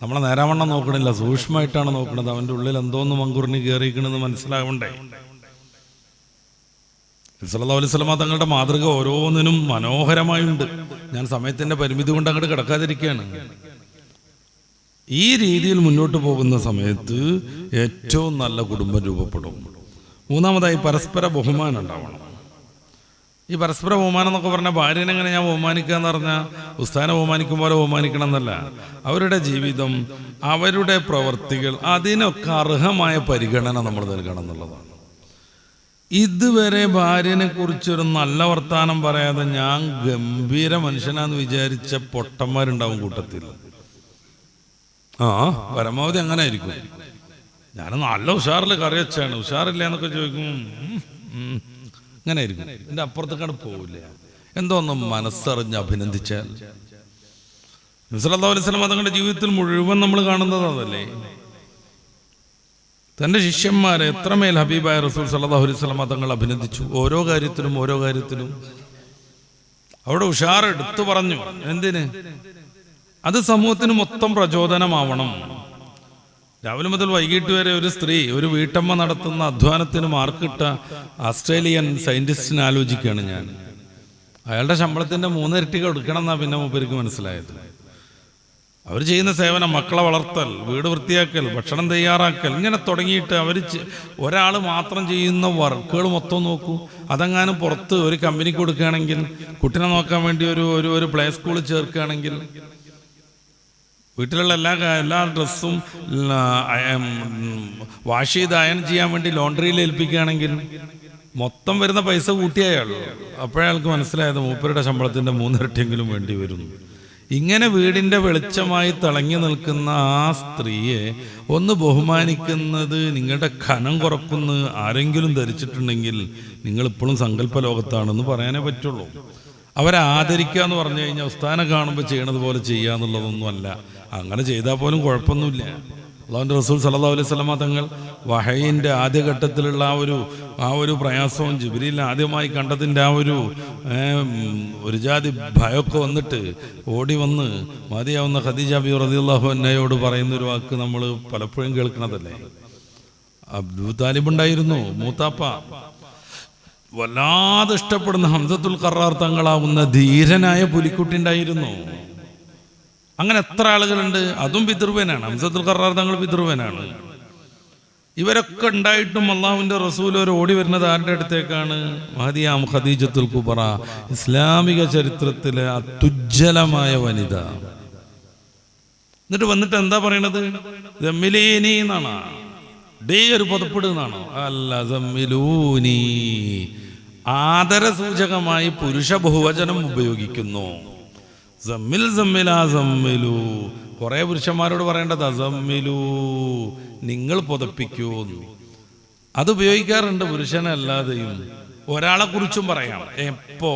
നമ്മളെ നേരാവണ്ണം നോക്കണില്ല, സൂക്ഷ്മമായിട്ടാണ് നോക്കുന്നത്. അവൻ്റെ ഉള്ളിൽ എന്തോന്ന് മങ്കുറിഞ്ഞ് കയറിയിരിക്കണമെന്ന് മനസ്സിലാവണ്ടേ. സല്ലല്ലാഹു അലൈഹി വസല്ലം തങ്ങളുടെ മാതൃക ഓരോന്നിനും മനോഹരമായുണ്ട്. ഞാൻ സമയത്തിന്റെ പരിമിതി കൊണ്ട് അങ്ങോട്ട് കിടക്കാതിരിക്കുകയാണ്. ഈ രീതിയിൽ മുന്നോട്ട് പോകുന്ന സമയത്ത് ഏറ്റവും നല്ല കുടുംബം രൂപപ്പെടും. മൂന്നാമതായി പരസ്പര ബഹുമാനം ഉണ്ടാവണം. ഈ പരസ്പര ബഹുമാനം എന്നൊക്കെ പറഞ്ഞാൽ ഭാര്യനെ എങ്ങനെ ഞാൻ ബഹുമാനിക്കുക എന്ന് പറഞ്ഞാൽ ഉസ്താദിനെ ബഹുമാനിക്കും പോലെ ബഹുമാനിക്കണം എന്നല്ല. അവരുടെ ജീവിതം, അവരുടെ പ്രവർത്തികൾ, അതിനൊക്കെ അർഹമായ പരിഗണന നമ്മൾ നൽകണം എന്നുള്ളതാണ്. ഇതുവരെ ഭാര്യനെ കുറിച്ചൊരു നല്ല വർത്താനം പറയാതെ ഞാൻ ഗംഭീര മനുഷ്യനാന്ന് വിചാരിച്ച പൊട്ടന്മാരുണ്ടാവും കൂട്ടത്തിൽ. പരമാവധി അങ്ങനെ ആയിരിക്കും. ഞാൻ നല്ല ഉഷാറിൽ കറി വെച്ചാണ്, ഉഷാറില്ല എന്നൊക്കെ ചോദിക്കും, അങ്ങനെ ആയിരിക്കും. എൻ്റെ അപ്പുറത്തേക്കാണ് പോവില്ല. എന്തോന്നും മനസ്സറിഞ്ഞ് അഭിനന്ദിച്ചാൽ. നബി സല്ലല്ലാഹു അലൈഹി വസല്ലം തങ്ങളുടെ ജീവിതത്തിൽ മുഴുവൻ നമ്മൾ കാണുന്നത് അതല്ലേ. തൻ്റെ ശിഷ്യന്മാരെ എത്രമേൽ ഹബീബായ റസൂൽ സല്ലല്ലാഹു അലൈഹി വസല്ലം തങ്ങൾ അഭിനന്ദിച്ചു. ഓരോ കാര്യത്തിലും അവിടെ ഉഷാർ എടുത്തു പറഞ്ഞു. എന്തിന്? അത് സമൂഹത്തിന് മൊത്തം പ്രചോദനമാവണം. രാവിലെ മുതൽ വൈകിട്ട് വരെ ഒരു സ്ത്രീ, ഒരു വീട്ടമ്മ നടത്തുന്ന അധ്വാനത്തിന് മാർക്കിട്ട ആസ്ട്രേലിയൻ സയന്റിസ്റ്റിനെ ആലോചിക്കുകയാണ് ഞാൻ. അയാളുടെ ശമ്പളത്തിന്റെ 3 ഇരട്ടി കൊടുക്കണം എന്നാ പിന്നെ മൂപ്പർക്ക് മനസ്സിലായത്. അവർ ചെയ്യുന്ന സേവനം മക്കളെ വളർത്തൽ, വീട് വൃത്തിയാക്കൽ, ഭക്ഷണം തയ്യാറാക്കൽ, ഇങ്ങനെ തുടങ്ങിയിട്ട് അവർ ഒരാൾ മാത്രം ചെയ്യുന്ന വർക്കുകൾ മൊത്തം നോക്കൂ. അതെങ്ങാനും പുറത്ത് ഒരു കമ്പനിക്ക് കൊടുക്കുകയാണെങ്കിൽ, കുട്ടിനെ നോക്കാൻ വേണ്ടി ഒരു പ്ലേ സ്കൂളിൽ ചേർക്കുകയാണെങ്കിൽ, വീട്ടിലുള്ള എല്ലാ ഡ്രസ്സും വാഷ് ചെയ്ത് അയൺ ചെയ്യാൻ വേണ്ടി ലോണ്ടറിയിൽ ഏൽപ്പിക്കുകയാണെങ്കിൽ മൊത്തം വരുന്ന പൈസ കൂട്ടിയയാൾ. അപ്പോഴയാൾക്ക് മനസ്സിലായത് മൂപ്പരുടെ ശമ്പളത്തിൻ്റെ 3 ഇരട്ടിയെങ്കിലും വേണ്ടി വരുന്നു. ഇങ്ങനെ വീടിൻ്റെ വെളിച്ചമായി തിളങ്ങി നിൽക്കുന്ന ആ സ്ത്രീയെ ഒന്ന് ബഹുമാനിക്കുന്നത് നിങ്ങളുടെ ഖനം കുറക്കുന്ന ആരെങ്കിലും ധരിച്ചിട്ടുണ്ടെങ്കിൽ നിങ്ങൾ ഇപ്പോഴും സങ്കല്പ ലോകത്താണെന്ന് പറയാനേ പറ്റുള്ളൂ. അവരെ ആദരിക്കുക എന്ന് പറഞ്ഞു കഴിഞ്ഞാൽ ഉസ്താനെ കാണുമ്പോൾ ചെയ്യണത് പോലെ ചെയ്യുക എന്നുള്ളതൊന്നും അല്ല. അങ്ങനെ ചെയ്താൽ പോലും കുഴപ്പമൊന്നുമില്ല. അല്ലാഹുവിൻ്റെ റസൂൽ സല്ലല്ലാഹു അലൈഹി വസല്ലം തങ്ങൾ വഹയിൻ്റെ ആദ്യഘട്ടത്തിലുള്ള ആ ഒരു പ്രയാസവും ജിബ്രീൽ ആദ്യമായി കണ്ടതിൻ്റെ ഒരു ജാതി ഭയമൊക്കെ വന്നിട്ട് ഓടി വന്ന് മതിയാവുന്ന ഖദീജ ബി റളിയല്ലാഹു അൻഹയോട് പറയുന്നൊരു വാക്ക് നമ്മൾ പലപ്പോഴും കേൾക്കണതല്ലേ. അബ്ദു താലിബ് ഉണ്ടായിരുന്നു, മൂത്താപ്പ. വല്ലാതെ ഇഷ്ടപ്പെടുന്ന ഹംസത്തുൽ ഖറാർ തങ്ങളാവുന്ന ധീരനായ പുലിക്കുട്ടി ഉണ്ടായിരുന്നു. അങ്ങനെ എത്ര ആളുകളുണ്ട്. അതും പിതൃവനാണ്. ഹംസത്തുൽ ഖറാർ തങ്ങൾ പിതൃവനാണ്. ഇവരൊക്കെ ഉണ്ടായിട്ടും അള്ളാഹുവിൻ്റെ റസൂൽ ഒരു ഓടി വരുന്നത് ആരുടെ അടുത്തേക്കാണ്? മഹദിയാം ഖദീജത്തുൽ കുബ്ര, ഇസ്ലാമിക ചരിത്രത്തിലെ അതുജ്ജലമായ വനിത. എന്നിട്ട് വന്നിട്ട് എന്താ പറയണത്? ജമ്മിലീനി എന്നാണ്, ഡേ ഒരു പുതപ്പിടുന്നാണോ? അല്ല, ജമ്മിലൂനി. ആദരസൂചകമായി പുരുഷ ബഹുവചനം ഉപയോഗിക്കുന്നു. സമ്മിൽ സമ്മിലാ സമ്മിലു. കുറെ പുരുഷന്മാരോട് പറയേണ്ടത് അസമ്മിലു, നിങ്ങൾ പുതപ്പിക്കൂ. അത് ഉപയോഗിക്കാറുണ്ട് പുരുഷനല്ലാതെയും. ഒരാളെ കുറിച്ചും പറയാം. എപ്പോ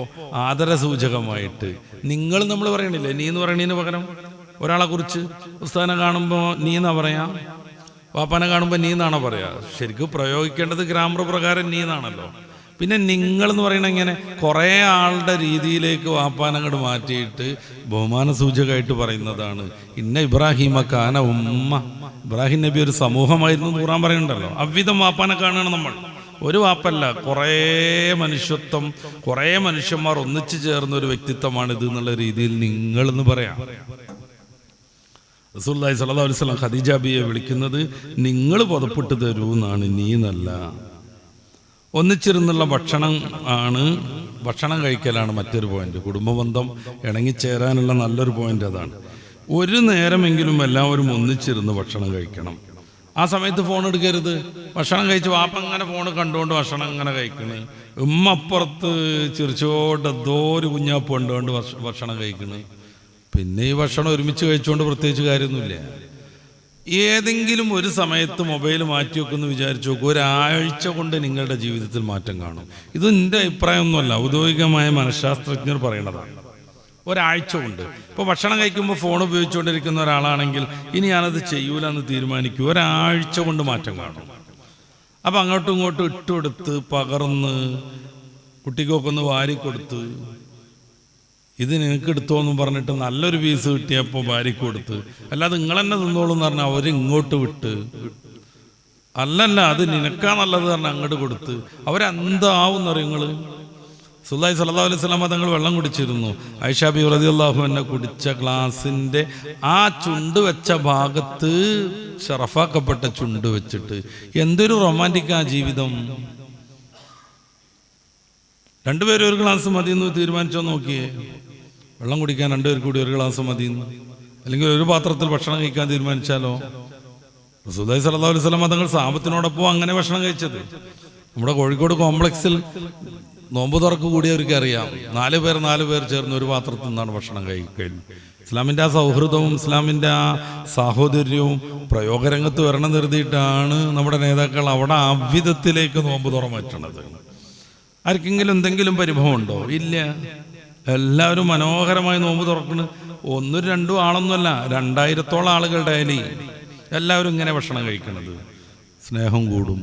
ആദരസൂചകമായിട്ട് നിങ്ങൾ നമ്മൾ പറയണില്ലേ, നീ എന്ന് പറയണതിന് പകരം ഒരാളെ കുറിച്ച് ഉസ്താദിനെ കാണുമ്പോൾ നീ എന്നാ പറയാം, വാപ്പാനെ കാണുമ്പോൾ നീ എന്നാണോ പറയാ? ശരിക്കും പ്രയോഗിക്കേണ്ടത് ഗ്രാമർ പ്രകാരം നീ എന്നാണല്ലോ. പിന്നെ നിങ്ങൾ എന്ന് പറയണ ഇങ്ങനെ കുറേ ആളുടെ രീതിയിലേക്ക് വാപ്പാനങ്ങോട്ട് മാറ്റിയിട്ട് ബഹുമാന സൂചകമായിട്ട് പറയുന്നതാണ്. ഇന്ന ഇബ്രാഹിമ കാന ഉമ്മ, ഇബ്രാഹിം നബി ഒരു സമൂഹമായിരുന്നു എന്ന് ഖുർആൻ പറയുന്നുണ്ടല്ലോ. അவ்விதം വാപ്പാനെ കാണുകയാണ് നമ്മൾ. ഒരു വാപ്പല്ല, കുറേ മനുഷ്യത്വം, കുറേ മനുഷ്യന്മാർ ഒന്നിച്ചു ചേർന്ന ഒരു വ്യക്തിത്വമാണിത് എന്നുള്ള രീതിയിൽ നിങ്ങളെന്ന് പറയാം. റസൂലുള്ളാഹി സ്വല്ലല്ലാഹു അലൈഹി വസല്ലം ഖദീജ ബിയെ വിളിക്കുന്നത് നിങ്ങൾ പുതപ്പിട്ട് തരൂ എന്നാണ്, നീ എന്നല്ല. ഒന്നിച്ചിരുന്നുള്ള ഭക്ഷണം കഴിക്കലാണ് മറ്റൊരു പോയിന്റ്. കുടുംബബന്ധം ഇണങ്ങിച്ചേരാനുള്ള നല്ലൊരു പോയിന്റ് അതാണ്. ഒരു നേരമെങ്കിലും എല്ലാവരും ഒന്നിച്ചിരുന്ന് ഭക്ഷണം കഴിക്കണം. ആ സമയത്ത് ഫോൺ എടുക്കരുത്. ഭക്ഷണം കഴിച്ച് വാപ്പ അങ്ങനെ ഫോൺ കണ്ടുകൊണ്ട് ഭക്ഷണം അങ്ങനെ കഴിക്കണ്, ഉമ്മ അപ്പുറത്ത് ചിരിച്ചോണ്ട് എന്തോ ഒരു കുഞ്ഞാപ്പ് കണ്ടുകൊണ്ട് ഭക്ഷണം കഴിക്കണ്. പിന്നെ ഈ ഭക്ഷണം ഒരുമിച്ച് കഴിച്ചുകൊണ്ട് പ്രത്യേകിച്ച് കാര്യമൊന്നുമില്ല. ഏതെങ്കിലും ഒരു സമയത്ത് മൊബൈൽ മാറ്റി വെക്കുമെന്ന് വിചാരിച്ചു നോക്കും, ഒരാഴ്ച കൊണ്ട് നിങ്ങളുടെ ജീവിതത്തിൽ മാറ്റം കാണും. ഇത് എൻ്റെ അഭിപ്രായമൊന്നുമല്ല, ഔദ്യോഗികമായ മനഃശാസ്ത്രജ്ഞർ പറയണതാണ്. ഒരാഴ്ച കൊണ്ട്. ഇപ്പോൾ ഭക്ഷണം കഴിക്കുമ്പോൾ ഫോൺ ഉപയോഗിച്ചുകൊണ്ടിരിക്കുന്ന ഒരാളാണെങ്കിൽ ഇനി ഞാനത് ചെയ്യൂല എന്ന് തീരുമാനിക്കും, ഒരാഴ്ച കൊണ്ട് മാറ്റം കാണും. അപ്പം അങ്ങോട്ടും ഇങ്ങോട്ടും ഇട്ടുകൊടുത്ത് പകർന്ന് കുട്ടിക്കൊക്കെ ഒന്ന് വാരിക്കൊടുത്ത് ഇത് നിനക്ക് എടുത്തോന്നും പറഞ്ഞിട്ട് നല്ലൊരു പീസ് കിട്ടിയപ്പോൾ ഭാര്യയ്ക്ക് കൊടുത്ത്, അല്ലാതെ നിങ്ങൾ തന്നെ തിന്നോളൂ എന്ന് പറഞ്ഞാൽ അവരിങ്ങോട്ട് വിട്ട്, അല്ലല്ല അത് നിനക്കാ നല്ലത് പറഞ്ഞാൽ അങ്ങോട്ട് കൊടുത്ത് അവരെന്താവുന്നറിയ നിങ്ങൾ. റസൂലുള്ളാഹി സ്വല്ലല്ലാഹു അലൈഹി വസല്ലം തങ്ങൾ വെള്ളം കുടിച്ചിരുന്നു. ആയിഷ ബിബി റളിയല്ലാഹു അൻഹ കുടിച്ച ഗ്ലാസിന്റെ ആ ചുണ്ട് വെച്ച ഭാഗത്ത് ഷറഫാക്കപ്പെട്ട ചുണ്ട് വെച്ചിട്ട് എന്തൊരു റൊമാൻറ്റിക് ആ ജീവിതം. രണ്ടുപേരും ഒരു ഗ്ലാസ് മതിയെന്ന് തീരുമാനിച്ചോ നോക്കിയേ. വെള്ളം കുടിക്കാൻ രണ്ടുപേർ കൂടി ഒരു ഗ്ലാസ് മതിയെന്ന്, അല്ലെങ്കിൽ ഒരു പാത്രത്തിൽ ഭക്ഷണം കഴിക്കാൻ തീരുമാനിച്ചാലോ? റസൂലുള്ളാഹി സ്വല്ലല്ലാഹു അലൈഹി വസല്ലം തങ്ങൾ സഹാബത്തിനോടൊപ്പം അങ്ങനെ ഭക്ഷണം കഴിച്ചത്. നമ്മുടെ കോഴിക്കോട് കോംപ്ലക്സിൽ നോമ്പ് തുറക്ക് കൂടിയവർക്ക് അറിയാം, 4 പേർ ചേർന്ന് ഒരു പാത്രത്തിൽ നിന്നാണ് ഭക്ഷണം കഴിക്കുന്നത്. ഇസ്ലാമിൻ്റെ ആ സൗഹൃദവും ഇസ്ലാമിൻ്റെ ആ സാഹോദര്യവും പ്രയോഗരംഗത്ത് വരണം നിർത്തിയിട്ടാണ് നമ്മുടെ നേതാക്കൾ അവിടെ അவ்விധത്തിലേക്ക് നോമ്പ് തുറ മാറ്റണത്. ആർക്കെങ്കിലും എന്തെങ്കിലും പരിഭവമുണ്ടോ? ഇല്ല. എല്ലാവരും മനോഹരമായി നോമ്പ് തുറക്കുന്നത് 1-2 ആളൊന്നുമല്ല, 2000-ഓളം ആളുകൾ ഡെയിലി എല്ലാവരും ഇങ്ങനെ ഭക്ഷണം കഴിക്കുന്നത്. സ്നേഹം കൂടും.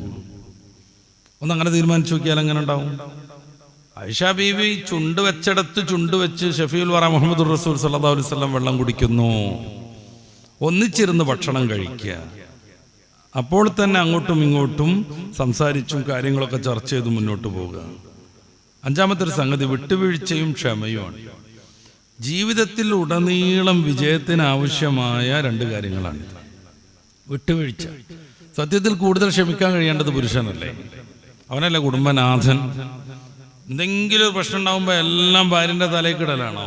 ഒന്നങ്ങനെ തീരുമാനിച്ചു നോക്കിയാൽ എങ്ങനെ ഉണ്ടാവും? ആയിഷ ബീവി ചുണ്ട് വെച്ചിടത്ത് ചുണ്ട് വെച്ച് ഷഫീഉൽ വറ മുഹമ്മദുർ റസൂൽ സല്ലല്ലാഹു അലൈഹി വസല്ലം വെള്ളം കുടിക്കുന്നു. ഒന്നിച്ചിരുന്ന് ഭക്ഷണം കഴിക്കുക. അപ്പോൾ തന്നെ അങ്ങോട്ടും ഇങ്ങോട്ടും സംസാരിച്ചും കാര്യങ്ങളൊക്കെ ചർച്ച ചെയ്ത് മുന്നോട്ട് പോവുക. 5-മത്തെ ഒരു സംഗതി വിട്ടുവീഴ്ചയും ക്ഷമയുമാണ്. ജീവിതത്തിൽ ഉടനീളം വിജയത്തിന് ആവശ്യമായ 2 കാര്യങ്ങളാണ് വിട്ടുവീഴ്ച. സത്യത്തിൽ കൂടുതൽ ക്ഷമിക്കാൻ കഴിയേണ്ടത് പുരുഷനല്ലേ? അവനല്ലേ കുടുംബനാഥൻ. എന്തെങ്കിലും ഒരു പ്രശ്നം ഉണ്ടാകുമ്പോൾ എല്ലാം ഭാര്യൻ്റെ തലയ്ക്കിടലാണോ?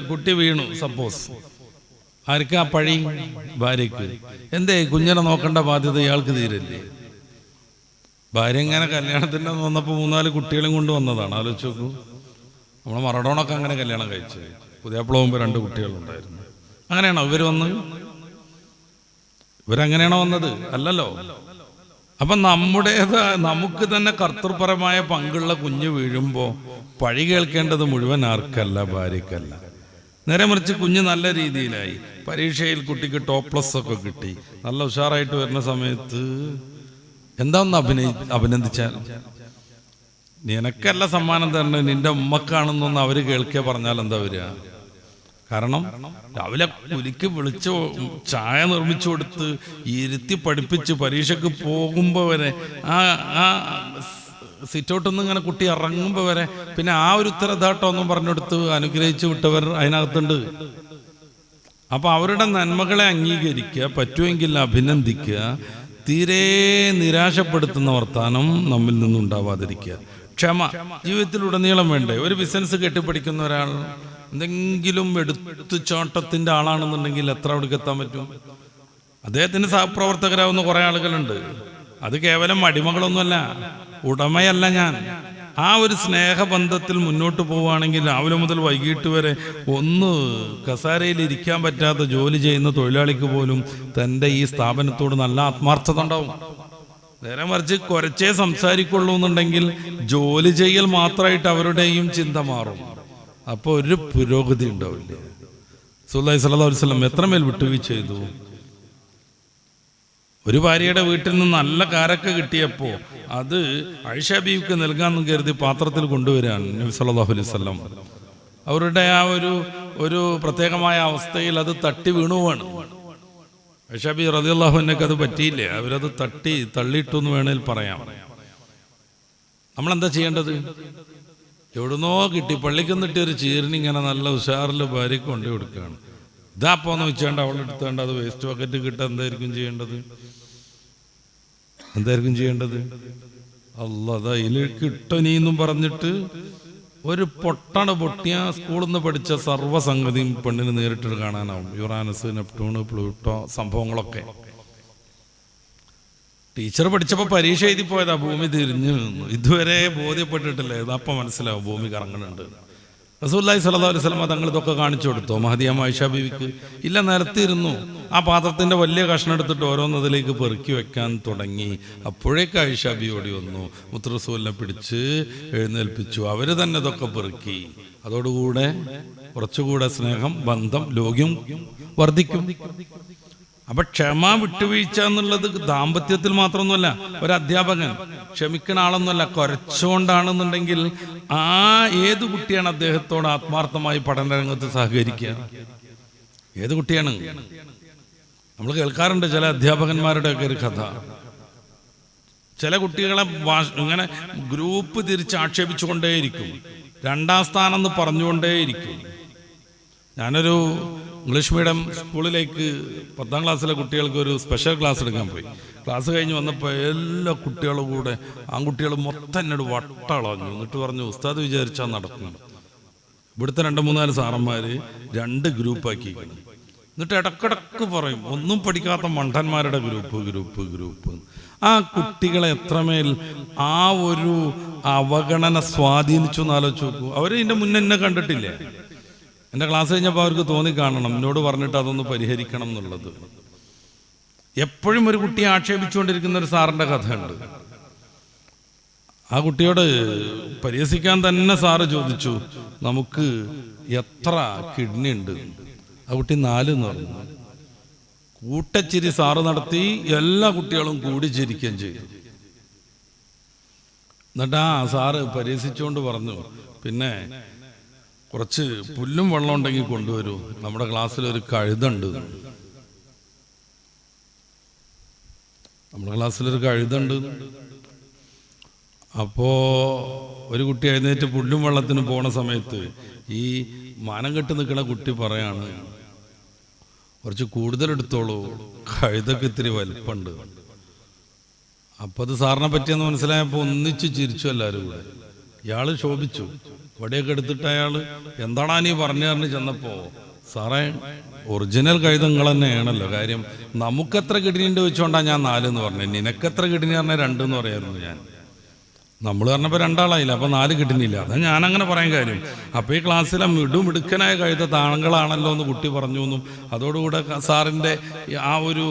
കുട്ടി വീണു സപ്പോസ്, ആർക്കാ പഴി? ഭാര്യയ്ക്ക്. എന്തേ കുഞ്ഞിനെ നോക്കേണ്ട ബാധ്യത ഇയാൾക്ക് തീരല്ലേ? ഭാര്യ ഇങ്ങനെ കല്യാണത്തിൻ്റെ വന്നപ്പോൾ 3-4 കുട്ടികളും കൊണ്ട് വന്നതാണ്. ആലോചിച്ച് നോക്കൂ. നമ്മൾ മറഡോണൊക്കെ അങ്ങനെ കല്യാണം കഴിച്ചു. പുതിയാപ്പിള പോകുമ്പോൾ 2 കുട്ടികളുണ്ടായിരുന്നു. അങ്ങനെയാണോ ഇവർ വന്നത്? ഇവരങ്ങനെയാണോ വന്നത്? അല്ലല്ലോ. അപ്പം നമുക്ക് തന്നെ കർത്തൃപരമായ പങ്കുള്ള കുഞ്ഞ് വീഴുമ്പോൾ പഴി കേൾക്കേണ്ടത് മുഴുവൻ ആർക്കല്ല, ഭാര്യക്കല്ല. നേരെ മറിച്ച് കുഞ്ഞ് നല്ല രീതിയിലായി, പരീക്ഷയിൽ കുട്ടിക്ക് ടോപ്പ്+ ഒക്കെ കിട്ടി, നല്ല ഉഷാറായിട്ട് വരുന്ന സമയത്ത് എന്താ ഒന്ന് അഭിനന്ദിച്ചാൽ, നിനക്കല്ല സമ്മാനം തരണം നിന്റെ ഉമ്മക്കാണെന്നൊന്ന് അവർ കേൾക്കുക പറഞ്ഞാൽ എന്താ വരിക? കാരണം രാവിലെ കുലിക്ക് വിളിച്ച് ചായ നിർമ്മിച്ചു കൊടുത്ത് ഇരുത്തി പഠിപ്പിച്ച് പരീക്ഷയ്ക്ക് പോകുമ്പോൾ വരെ ആ സിറ്റൗട്ടൊന്നും ഇങ്ങനെ കുട്ടി ഇറങ്ങുമ്പോൾ വരെ പിന്നെ ആ ഒരു ഉത്തരദാട്ടം ഒന്നും പറഞ്ഞെടുത്ത് അനുഗ്രഹിച്ചു വിട്ടവർ അതിനകത്തുണ്ട്. അപ്പൊ അവരുടെ നന്മകളെ അംഗീകരിക്കുക, പറ്റുമെങ്കിൽ അഭിനന്ദിക്കുക, തീരെ നിരാശപ്പെടുത്തുന്ന വർത്താനം നമ്മിൽ നിന്നുണ്ടാവാതിരിക്കുക. ക്ഷമ ജീവിതത്തിലുടനീളം വേണ്ടേ? ഒരു ബിസിനസ് കെട്ടിപ്പിടിക്കുന്ന ഒരാൾ എന്തെങ്കിലും എടുത്തുചാട്ടത്തിന്റെ ആളാണെന്നുണ്ടെങ്കിൽ എത്ര അവിടേക്ക് എത്താൻ പറ്റും? അദ്ദേഹത്തിന് സഹപ്രവർത്തകരാവുന്ന കുറെ ആളുകളുണ്ട്. അത് കേവലം അടിമകളൊന്നുമല്ല, ഉടമയല്ല ഞാൻ. ആ ഒരു സ്നേഹബന്ധത്തിൽ മുന്നോട്ട് പോവുകയാണെങ്കിൽ രാവിലെ മുതൽ വൈകിട്ട് വരെ ഒന്ന് കസാരയിൽ ഇരിക്കാൻ പറ്റാത്ത ജോലി ചെയ്യുന്ന തൊഴിലാളിക്ക് പോലും തൻ്റെ ഈ സ്ഥാപനത്തോട് നല്ല ആത്മാർത്ഥത ഉണ്ടാവും. നേരെ മറിച്ച് കുറച്ചേ സംസാരിക്കുള്ളൂ എന്നുണ്ടെങ്കിൽ ജോലി ചെയ്യൽ മാത്രമായിട്ട് അവരുടെയും ചിന്ത മാറും. അപ്പോൾ ഒരു പുരോഗതി ഉണ്ടാവില്ല. റസൂലുള്ളാഹി സ്വല്ലല്ലാഹു അലൈഹി വസല്ലം എത്രമേൽ വിട്ടുവീഴ്ച ചെയ്തു. ഒരു ഭാര്യയുടെ വീട്ടിൽ നിന്ന് നല്ല കാരക്ക കിട്ടിയപ്പോൾ അത് ആയിഷ ബീവിക്ക് നൽകാമെന്ന് കരുതി പാത്രത്തിൽ കൊണ്ടുവരാൻ നബി സല്ലല്ലാഹു അലൈഹി വസല്ലം അവരുടെ ആ ഒരു പ്രത്യേകമായ അവസ്ഥയിൽ അത് തട്ടി വീണുവാണ്. ആയിഷ ബീവി റളിയല്ലാഹു അൻഹയ്ക്ക് അത് പറ്റിയില്ലേ, അവരത് തള്ളിയിട്ടു എന്ന് വേണേൽ പറയാം. നമ്മളെന്താ ചെയ്യേണ്ടത്? എവിടുന്നോ കിട്ടി, പള്ളിക്ക് നിന്നിട്ട് ഒരു ചീരിന് ഇങ്ങനെ നല്ല ഉഷാറിൽ ഭാര്യയ്ക്ക് കൊണ്ടു കൊടുക്കുകയാണ്. ഇതാപ്പോന്ന് വെച്ചാണ്ട് അവളെടുത്താണ്ട് അത് വേസ്റ്റ് ബക്കറ്റ് കിട്ടാൻ എന്തായിരിക്കും ചെയ്യേണ്ടത്? അല്ലാതെ അതിലേക്ക് ഇട്ടനീന്നും പറഞ്ഞിട്ട് ഒരു പൊട്ടിയ സ്കൂളിൽ നിന്ന് പഠിച്ച സർവ്വസംഗതിയും പെണ്ണിന് നേരിട്ട് കാണാനാവും. യുറാനസ്, നെപ്റ്റ്യൂണ്, പ്ലൂട്ടോ സംഭവങ്ങളൊക്കെ. ടീച്ചർ പഠിച്ചപ്പോൾ പരീക്ഷ എഴുതി പോയതാ, ഭൂമി തിരിഞ്ഞു നിന്നു. ഇതുവരെ ബോധ്യപ്പെട്ടിട്ടില്ല. ഇതപ്പം മനസ്സിലാവും ഭൂമി കറങ്ങുന്നുണ്ട്. റസൂലുള്ളാഹി സ്വല്ലല്ലാഹു അലൈഹി വസല്ലം തങ്ങൾ ഇതൊക്കെ കാണിച്ചു കൊടുത്തോ മഹദിയാമ്മ ആയിഷ ബീവിക്ക്? ഇല്ല, നിരത്തിയിരുന്നു. ആ പാത്രത്തിന്റെ വലിയ കഷ്ണം എടുത്തിട്ട് ഓരോന്നതിലേക്ക് പെറുക്കി വെക്കാൻ തുടങ്ങി. അപ്പോഴേക്ക് ആയിഷ ബീവി ഓടി വന്നു, മുത്ത് റസൂലിനെ പിടിച്ച് എഴുന്നേൽപ്പിച്ചു. അവര് തന്നെ ഇതൊക്കെ പെറുക്കി. അതോടുകൂടെ കുറച്ചുകൂടെ സ്നേഹം, ബന്ധം, ലോക്യം വർദ്ധിക്കും. അപ്പൊ ക്ഷമ, വിട്ടുവീഴ്ച എന്നുള്ളത് ദാമ്പത്യത്തിൽ മാത്രമൊന്നുമല്ല. ഒരു അധ്യാപകൻ ക്ഷമിക്കുന്ന ആളൊന്നുമല്ല, കുറച്ചുകൊണ്ടാണെന്നുണ്ടെങ്കിൽ ഏത് കുട്ടിയാണ് അദ്ദേഹത്തോട് ആത്മാർത്ഥമായി പഠനരംഗത്ത് സഹകരിക്കുക? ഏത് കുട്ടിയാണ്? നമ്മൾ കേൾക്കാറുണ്ട് ചില അധ്യാപകന്മാരുടെയൊക്കെ ഒരു കഥ. ചില കുട്ടികളെ ഇങ്ങനെ ഗ്രൂപ്പ് തിരിച്ച് ആക്ഷേപിച്ചുകൊണ്ടേയിരിക്കും, രണ്ടാം സ്ഥാനം എന്ന് പറഞ്ഞുകൊണ്ടേയിരിക്കും. ഞാനൊരു ഇംഗ്ലീഷ് മീഡിയം സ്കൂളിലേക്ക് 10ാം ക്ലാസ്സിലെ കുട്ടികൾക്ക് ഒരു സ്പെഷ്യൽ ക്ലാസ് എടുക്കാൻ പോയി. ക്ലാസ് കഴിഞ്ഞ് വന്നപ്പോൾ എല്ലാ കുട്ടികളും കൂടെ ആൺകുട്ടികൾ മൊത്തം എന്നോട് വട്ടളഞ്ഞു. എന്നിട്ട് പറഞ്ഞു, ഉസ്താദ് വിചാരിച്ചാൽ നടക്കണം. ഇവിടുത്തെ 2-3-4 സാറന്മാർ 2 ഗ്രൂപ്പാക്കിയിരിക്കണം. എന്നിട്ട് ഇടക്കിടക്ക് പറയും, ഒന്നും പഠിക്കാത്ത മണ്ടന്മാരുടെ ഗ്രൂപ്പ്. ആ കുട്ടികളെ എത്രമേൽ ആ ഒരു അവഗണന സ്വാധീനിച്ചു എന്നാലോചിച്ച് നോക്കൂ. അവർ ഇതിൻ്റെ മുന്നേ എന്നെ കണ്ടിട്ടില്ലേ? എൻ്റെ ക്ലാസ് കഴിഞ്ഞപ്പോൾ അവർക്ക് തോന്നിക്കാണണം, എന്നോട് പറഞ്ഞിട്ട് അതൊന്ന് പരിഹരിക്കണം എന്നുള്ളത്. എപ്പോഴും ഒരു കുട്ടിയെ ആക്ഷേപിച്ചുകൊണ്ടിരിക്കുന്ന ഒരു സാറിൻ്റെ കഥയുണ്ട്. ആ കുട്ടിയോട് പരിഹസിക്കാൻ തന്നെ സാറ് ചോദിച്ചു, നമുക്ക് എത്ര കിഡ്നി ഉണ്ട്? ആ കുട്ടി 4 എന്ന് പറഞ്ഞു. കൂട്ടച്ചിരി സാറ് നടത്തി, എല്ലാ കുട്ടികളും കൂടി ചിരിക്കുകയും ചെയ്തു. എന്നിട്ട് സാറ് പരിഹസിച്ചുകൊണ്ട് പറഞ്ഞു, പിന്നെ കുറച്ച് പുല്ലും വെള്ളം ഉണ്ടെങ്കിൽ കൊണ്ടുവരൂ, നമ്മുടെ ക്ലാസ്സിലൊരു കഴുതുണ്ട്. അപ്പോ ഒരു കുട്ടി എഴുന്നേറ്റ് പുല്ലും വെള്ളത്തിന് പോണ സമയത്ത് ഈ മാനം കെട്ട് നിൽക്കുന്ന കുട്ടി പറയാണ്, കുറച്ച് കൂടുതലെടുത്തോളൂ, കഴുതൊക്കെ ഇത്തിരി വലിപ്പമുണ്ട്. അപ്പോൾ അത് സാറിനെ പറ്റിയെന്ന് മനസ്സിലായപ്പോൾ ഒന്നിച്ച് ചിരിച്ചു എല്ലാവരും കൂടെ. ഇയാൾ ശോഭിച്ചു. വടിയൊക്കെ എടുത്തിട്ട് അയാൾ എന്താണാ നീ പറഞ്ഞു ചെന്നപ്പോൾ, സാറേ ഒറിജിനൽ കഴുതങ്ങൾ തന്നെയാണല്ലോ, കാര്യം നമുക്കെത്ര കിഡ്നിയുണ്ട് വെച്ചോണ്ടാണ് ഞാൻ 4 എന്ന് പറഞ്ഞത്, നിനക്കെത്ര കിഡ്നി പറഞ്ഞാൽ 2 എന്ന് പറയായിരുന്നു ഞാൻ. നമ്മൾ പറഞ്ഞപ്പോൾ 2 ആളായില്ല, അപ്പോൾ 4 കിഡ്നിയില്ല. അതാ ഞാനങ്ങനെ പറയാൻ കാര്യം. അപ്പോൾ ഈ ക്ലാസ്സിലെ മിടുക്കനായ കഴുത താങ്കളാണല്ലോ എന്ന് കുട്ടി പറഞ്ഞു എന്നും, അതോടുകൂടെ സാറിൻ്റെ ആ ഒരു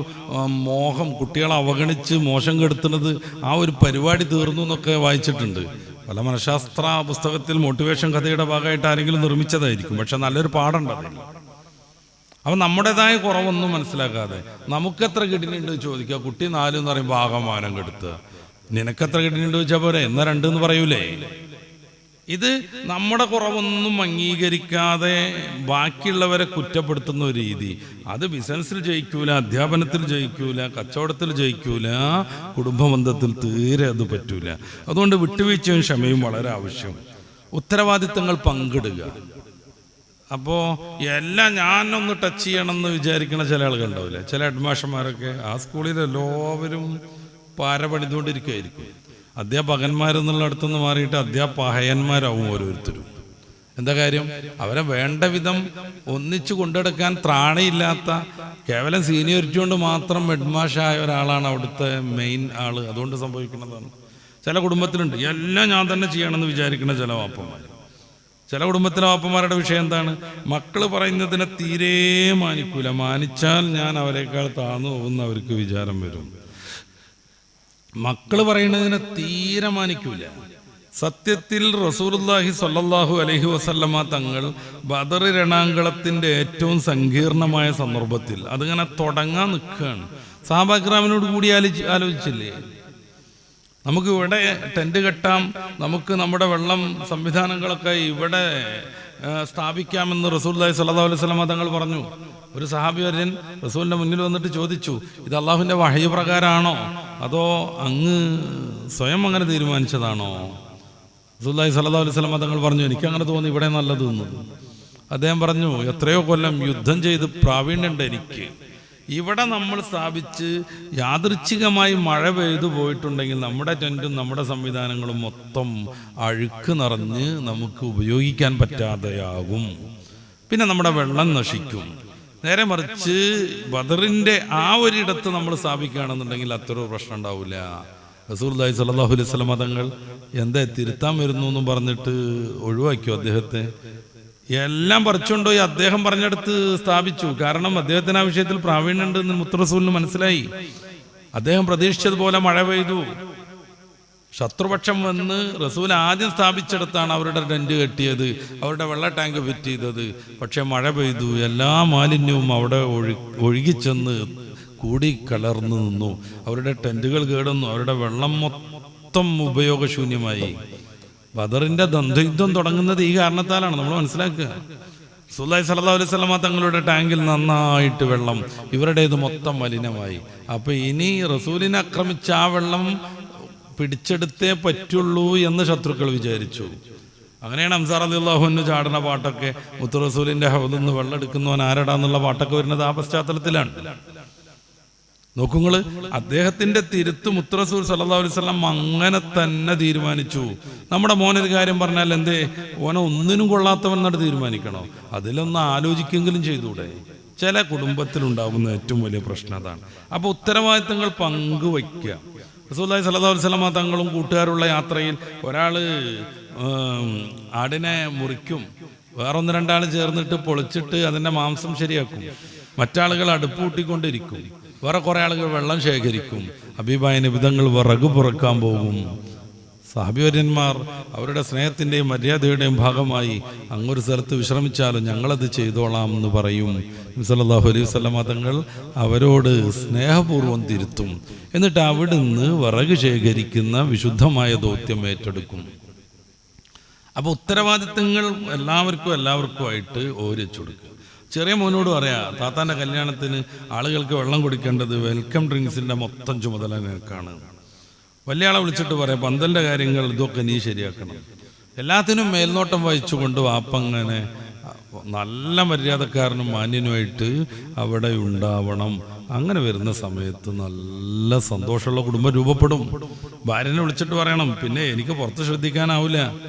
മോഹം, കുട്ടികളെ അവഗണിച്ച് മോശം കെടുത്തുന്നത്, ആ ഒരു പരിപാടി തീർന്നു എന്നൊക്കെ വായിച്ചിട്ടുണ്ട്. പല മനഃശാസ്ത്ര പുസ്തകത്തിൽ മോട്ടിവേഷൻ കഥയുടെ ഭാഗമായിട്ട് ആരെങ്കിലും നിർമ്മിച്ചതായിരിക്കും, പക്ഷെ നല്ലൊരു പാഠമുണ്ട്. അപ്പം നമ്മുടേതായ കുറവൊന്നും മനസ്സിലാക്കാതെ നമുക്കെത്ര കിഡ്നി ഉണ്ട് ചോദിക്കുക. കുട്ടി 4 എന്ന് പറയുമ്പോൾ ആകമാനം കെടുത്തുക. നിനക്കെത്ര കിഡ്നി ഉണ്ട് ചോദിച്ചാൽ പോരെ, എന്നാ 2 എന്ന് പറയൂലേ? ഇത് നമ്മുടെ കുറവൊന്നും അംഗീകരിക്കാതെ ബാക്കിയുള്ളവരെ കുറ്റപ്പെടുത്തുന്ന ഒരു രീതി. അത് ബിസിനസ്സിൽ ജയിക്കൂല, അധ്യാപനത്തിൽ ജയിക്കൂല, കച്ചവടത്തിൽ ജയിക്കൂല, കുടുംബബന്ധത്തിൽ തീരെ അത് പറ്റൂല. അതുകൊണ്ട് വിട്ടുവീഴ്ചയും ക്ഷമയും വളരെ ആവശ്യം. ഉത്തരവാദിത്തങ്ങൾ പങ്കിടുക. അപ്പോൾ എല്ലാം ഞാനൊന്ന് ടച്ച് ചെയ്യണമെന്ന് വിചാരിക്കുന്ന ചില ആളുകൾ ഉണ്ടാവില്ല. ചില ഹെഡ്മാസ്റ്റർമാരൊക്കെ ആ സ്കൂളിൽ എല്ലാവരും പാര പണിതുകൊണ്ടിരിക്കുകയായിരിക്കും. അധ്യാപകന്മാരെന്നുള്ള അടുത്തുനിന്ന് മാറിയിട്ട് അധ്യാപകന്മാരാവും ഓരോരുത്തരും. എന്താ കാര്യം? അവരെ വേണ്ട വിധം ഒന്നിച്ചു കൊണ്ടെടുക്കാൻ ത്രാണിയില്ലാത്ത, കേവലം സീനിയോറിറ്റി കൊണ്ട് മാത്രം ഹെഡ്മാഷായ ഒരാളാണ് അവിടുത്തെ മെയിൻ ആള്. അതുകൊണ്ട് സംഭവിക്കുന്നതാണ്. ചില കുടുംബത്തിലുണ്ട് എല്ലാം ഞാൻ തന്നെ ചെയ്യണമെന്ന് വിചാരിക്കുന്ന ചില വാപ്പന്മാർ. ചില കുടുംബത്തിലെ വാപ്പന്മാരുടെ വിഷയം എന്താണ്? മക്കൾ പറയുന്നതിനെ തീരെ മാനിക്കൂല. മാനിച്ചാൽ ഞാൻ അവരെക്കാൾ താഴ്ന്നു പോകുന്ന അവർക്ക് വിചാരം വരും. മക്കള് പറയുന്നതിനെ തീരുമാനിക്കൂല. സത്യത്തിൽ റസൂലുള്ളാഹി സ്വല്ലല്ലാഹു അലൈഹി വസല്ലമ തങ്ങൾ ബദർ രണാങ്കളത്തിന്റെ ഏറ്റവും സങ്കീർണമായ സന്ദർഭത്തിൽ അതിങ്ങനെ തുടങ്ങാൻ നിൽക്കുകയാണ്. സഹാബാക്കിറാമിനോട് കൂടി ആലോചിച്ചില്ലേ, നമുക്ക് ഇവിടെ ടെന്റ് കെട്ടാം, നമുക്ക് നമ്മുടെ വെള്ളം സംവിധാനങ്ങളൊക്കെ ഇവിടെ സ്ഥാപിക്കാമെന്ന് റസൂലുള്ളാഹി സ്വല്ലല്ലാഹു അലൈഹി വസല്ലമ തങ്ങൾ പറഞ്ഞു. ഒരു സഹാബി വര്യൻ റസൂലിന്റെ മുന്നിൽ വന്നിട്ട് ചോദിച്ചു, ഇത് അള്ളാഹുവിന്റെ വഹയി പ്രകാരമാണോ അതോ അങ്ങ് സ്വയം അങ്ങനെ തീരുമാനിച്ചതാണോ? റസൂലുള്ളാഹി സ്വല്ലല്ലാഹു അലൈഹി വസല്ലമ തങ്ങൾ പറഞ്ഞു, എനിക്കങ്ങനെ തോന്നി ഇവിടെ നല്ലത് എന്ന്. അദ്ദേഹം പറഞ്ഞു, എത്രയോ കൊല്ലം യുദ്ധം ചെയ്ത് പ്രാവീണ്യുണ്ട് എനിക്ക്. ഇവിടെ നമ്മൾ സ്ഥാപിച്ച് യാദൃച്ഛികമായി മഴ പെയ്തു പോയിട്ടുണ്ടെങ്കിൽ നമ്മുടെ ടെന്റും നമ്മുടെ സംവിധാനങ്ങളും മൊത്തം അഴുക്ക് നിറഞ്ഞ് നമുക്ക് ഉപയോഗിക്കാൻ പറ്റാതെയാകും. പിന്നെ നമ്മുടെ വെള്ളം നശിക്കും. നേരെ മറിച്ച് ബദറിന്റെ ആ ഒരിടത്ത് നമ്മൾ സ്ഥാപിക്കുകയാണെന്നുണ്ടെങ്കിൽ അത്ര പ്രശ്നം ഉണ്ടാവില്ല. റസൂലുള്ളാഹി സ്വല്ലല്ലാഹു അലൈഹി വസല്ലം തങ്ങൾ എന്താ തിരുത്താൻ വരുന്നു എന്നും പറഞ്ഞിട്ട് ഒഴിവാക്കിയോ അദ്ദേഹത്തെ? എല്ലാം പറിച്ചുകൊണ്ടുപോയി അദ്ദേഹം പറഞ്ഞെടുത്ത് സ്ഥാപിച്ചു. കാരണം അദ്ദേഹത്തിന് ആ വിഷയത്തിൽ പ്രാവീണ്യുണ്ട് എന്ന് മുത്തറസൂലിന് മനസ്സിലായി. അദ്ദേഹം പ്രതീക്ഷിച്ചതുപോലെ മഴ പെയ്തു. ശത്രുപക്ഷം വന്ന് റസൂൽ ആദ്യം സ്ഥാപിച്ചെടുത്താണ് അവരുടെ ടെന്റ് കെട്ടിയത്, അവരുടെ വെള്ള ടാങ്ക് ഫിറ്റ് ചെയ്തത്. പക്ഷെ മഴ പെയ്തു, എല്ലാ മാലിന്യവും അവിടെ ഒഴുകിച്ചെന്ന് കൂടി കലർന്നു നിന്നു. അവരുടെ ടെന്റുകൾ കേടുന്നു, അവരുടെ വെള്ളം മൊത്തം ഉപയോഗശൂന്യമായി. ബദറിന്റെ ദ്വന്ദ്വയുദ്ധം തുടങ്ങുന്നത് ഈ കാരണത്താലാണ്, നമ്മൾ മനസ്സിലാക്കുക. റസൂലുള്ളാഹി സ്വല്ലല്ലാഹു അലൈഹി വസല്ലം തങ്ങളുടെ ടാങ്കിൽ നന്നായിട്ട് വെള്ളം, ഇവരുടേത് മൊത്തം മലിനമായി. അപ്പൊ ഇനി റസൂലിനെ ആക്രമിച്ച ആ വെള്ളം പിടിച്ചെടുത്തേ പറ്റുള്ളൂ എന്ന് ശത്രുക്കൾ വിചാരിച്ചു. അങ്ങനെയാണ് അൻസാർ റളിയല്ലാഹു അൻഹു ചാടുന്ന പാട്ടൊക്കെ, മുത്തു റസൂലിന്റെ ഹൗദിൽ നിന്ന് വെള്ളം എടുക്കുന്നവൻ ആരടാന്നുള്ള പാട്ടൊക്കെ വരുന്നത് ആ പശ്ചാത്തലത്തിലാണ്. നോക്കുങ്ങള്, അദ്ദേഹത്തിന്റെ തിരുത്ത് മുത്തു റസൂൽ സല്ലല്ലാഹു അലൈഹി വസല്ലം അങ്ങനെ തന്നെ തീരുമാനിച്ചു. നമ്മുടെ മോനൊരു കാര്യം പറഞ്ഞാൽ എന്തേ ഓനെ ഒന്നിനും കൊള്ളാത്തവൻ എന്നിട്ട് തീരുമാനിക്കണോ? അതിലൊന്ന് ആലോചിക്കെങ്കിലും ചെയ്തൂടെ? ചില കുടുംബത്തിലുണ്ടാകുന്ന ഏറ്റവും വലിയ പ്രശ്നം അതാണ്. അപ്പൊ ഉത്തരവാദിത്തങ്ങൾ പങ്കുവയ്ക്കുക. റസൂലുള്ളാഹി സ്വല്ലല്ലാഹു അലൈഹി വസല്ലം തങ്ങളും കൂട്ടുകാരുള്ള യാത്രയിൽ ഒരാള് ആടിനെ മുറിക്കും, വേറൊന്ന് രണ്ടാൾ ചേർന്നിട്ട് പൊളിച്ചിട്ട് അതിന്റെ മാംസം ശരിയാക്കും, മറ്റാളുകൾ അടുപ്പ് കൂട്ടിക്കൊണ്ടിരിക്കും, വേറെ കുറെ ആളുകൾ വെള്ളം ശേഖരിക്കും, ഹബീബായ നബിതങ്ങൾ വിറക് പുറക്കാൻ പോകും. സഹാബിവര്യന്മാർ അവരുടെ സ്നേഹത്തിന്റെയും മര്യാദയുടെയും ഭാഗമായി അങ്ങൊരു സ്ഥലത്ത് വിശ്രമിച്ചാലും ഞങ്ങളത് ചെയ്തോളാം എന്ന് പറയും. നബി സല്ലല്ലാഹു അലൈഹി വസല്ലം തങ്ങൾ അവരോട് സ്നേഹപൂർവ്വം തിരുത്തും. എന്നിട്ട് അവിടുന്ന് വിറക് ശേഖരിക്കുന്ന വിശുദ്ധമായ ദൗത്യം ഏറ്റെടുക്കും. അപ്പൊ ഉത്തരവാദിത്തങ്ങൾ എല്ലാവർക്കുമായിട്ട് ഓരിച്ചു കൊടുക്കുക. ചെറിയ മോനോട് പറയാ, താത്താന്റെ കല്യാണത്തിന് ആളുകൾക്ക് വെള്ളം കൊടുക്കേണ്ടത് വെൽക്കം ഡ്രിങ്ക്സിന്റെ മൊത്തം ചുമതല നിനക്കാണ്. വലിയ ആളെ വിളിച്ചിട്ട് പറയാം, പന്തലിന്റെ കാര്യങ്ങൾ ഇതൊക്കെ നീ ശരിയാക്കണം. എല്ലാത്തിനും മേൽനോട്ടം വഹിച്ചുകൊണ്ട് വാപ്പങ്ങനെ നല്ല മര്യാദക്കാരനും മാന്യനുമായിട്ട് അവിടെ ഉണ്ടാവണം. അങ്ങനെ വരുന്ന സമയത്ത് നല്ല സന്തോഷമുള്ള കുടുംബം രൂപപ്പെടും. ഭാര്യനെ വിളിച്ചിട്ട് പറയണം, പിന്നെ എനിക്ക് പുറത്ത് ശ്രദ്ധിക്കാനാവില്ല,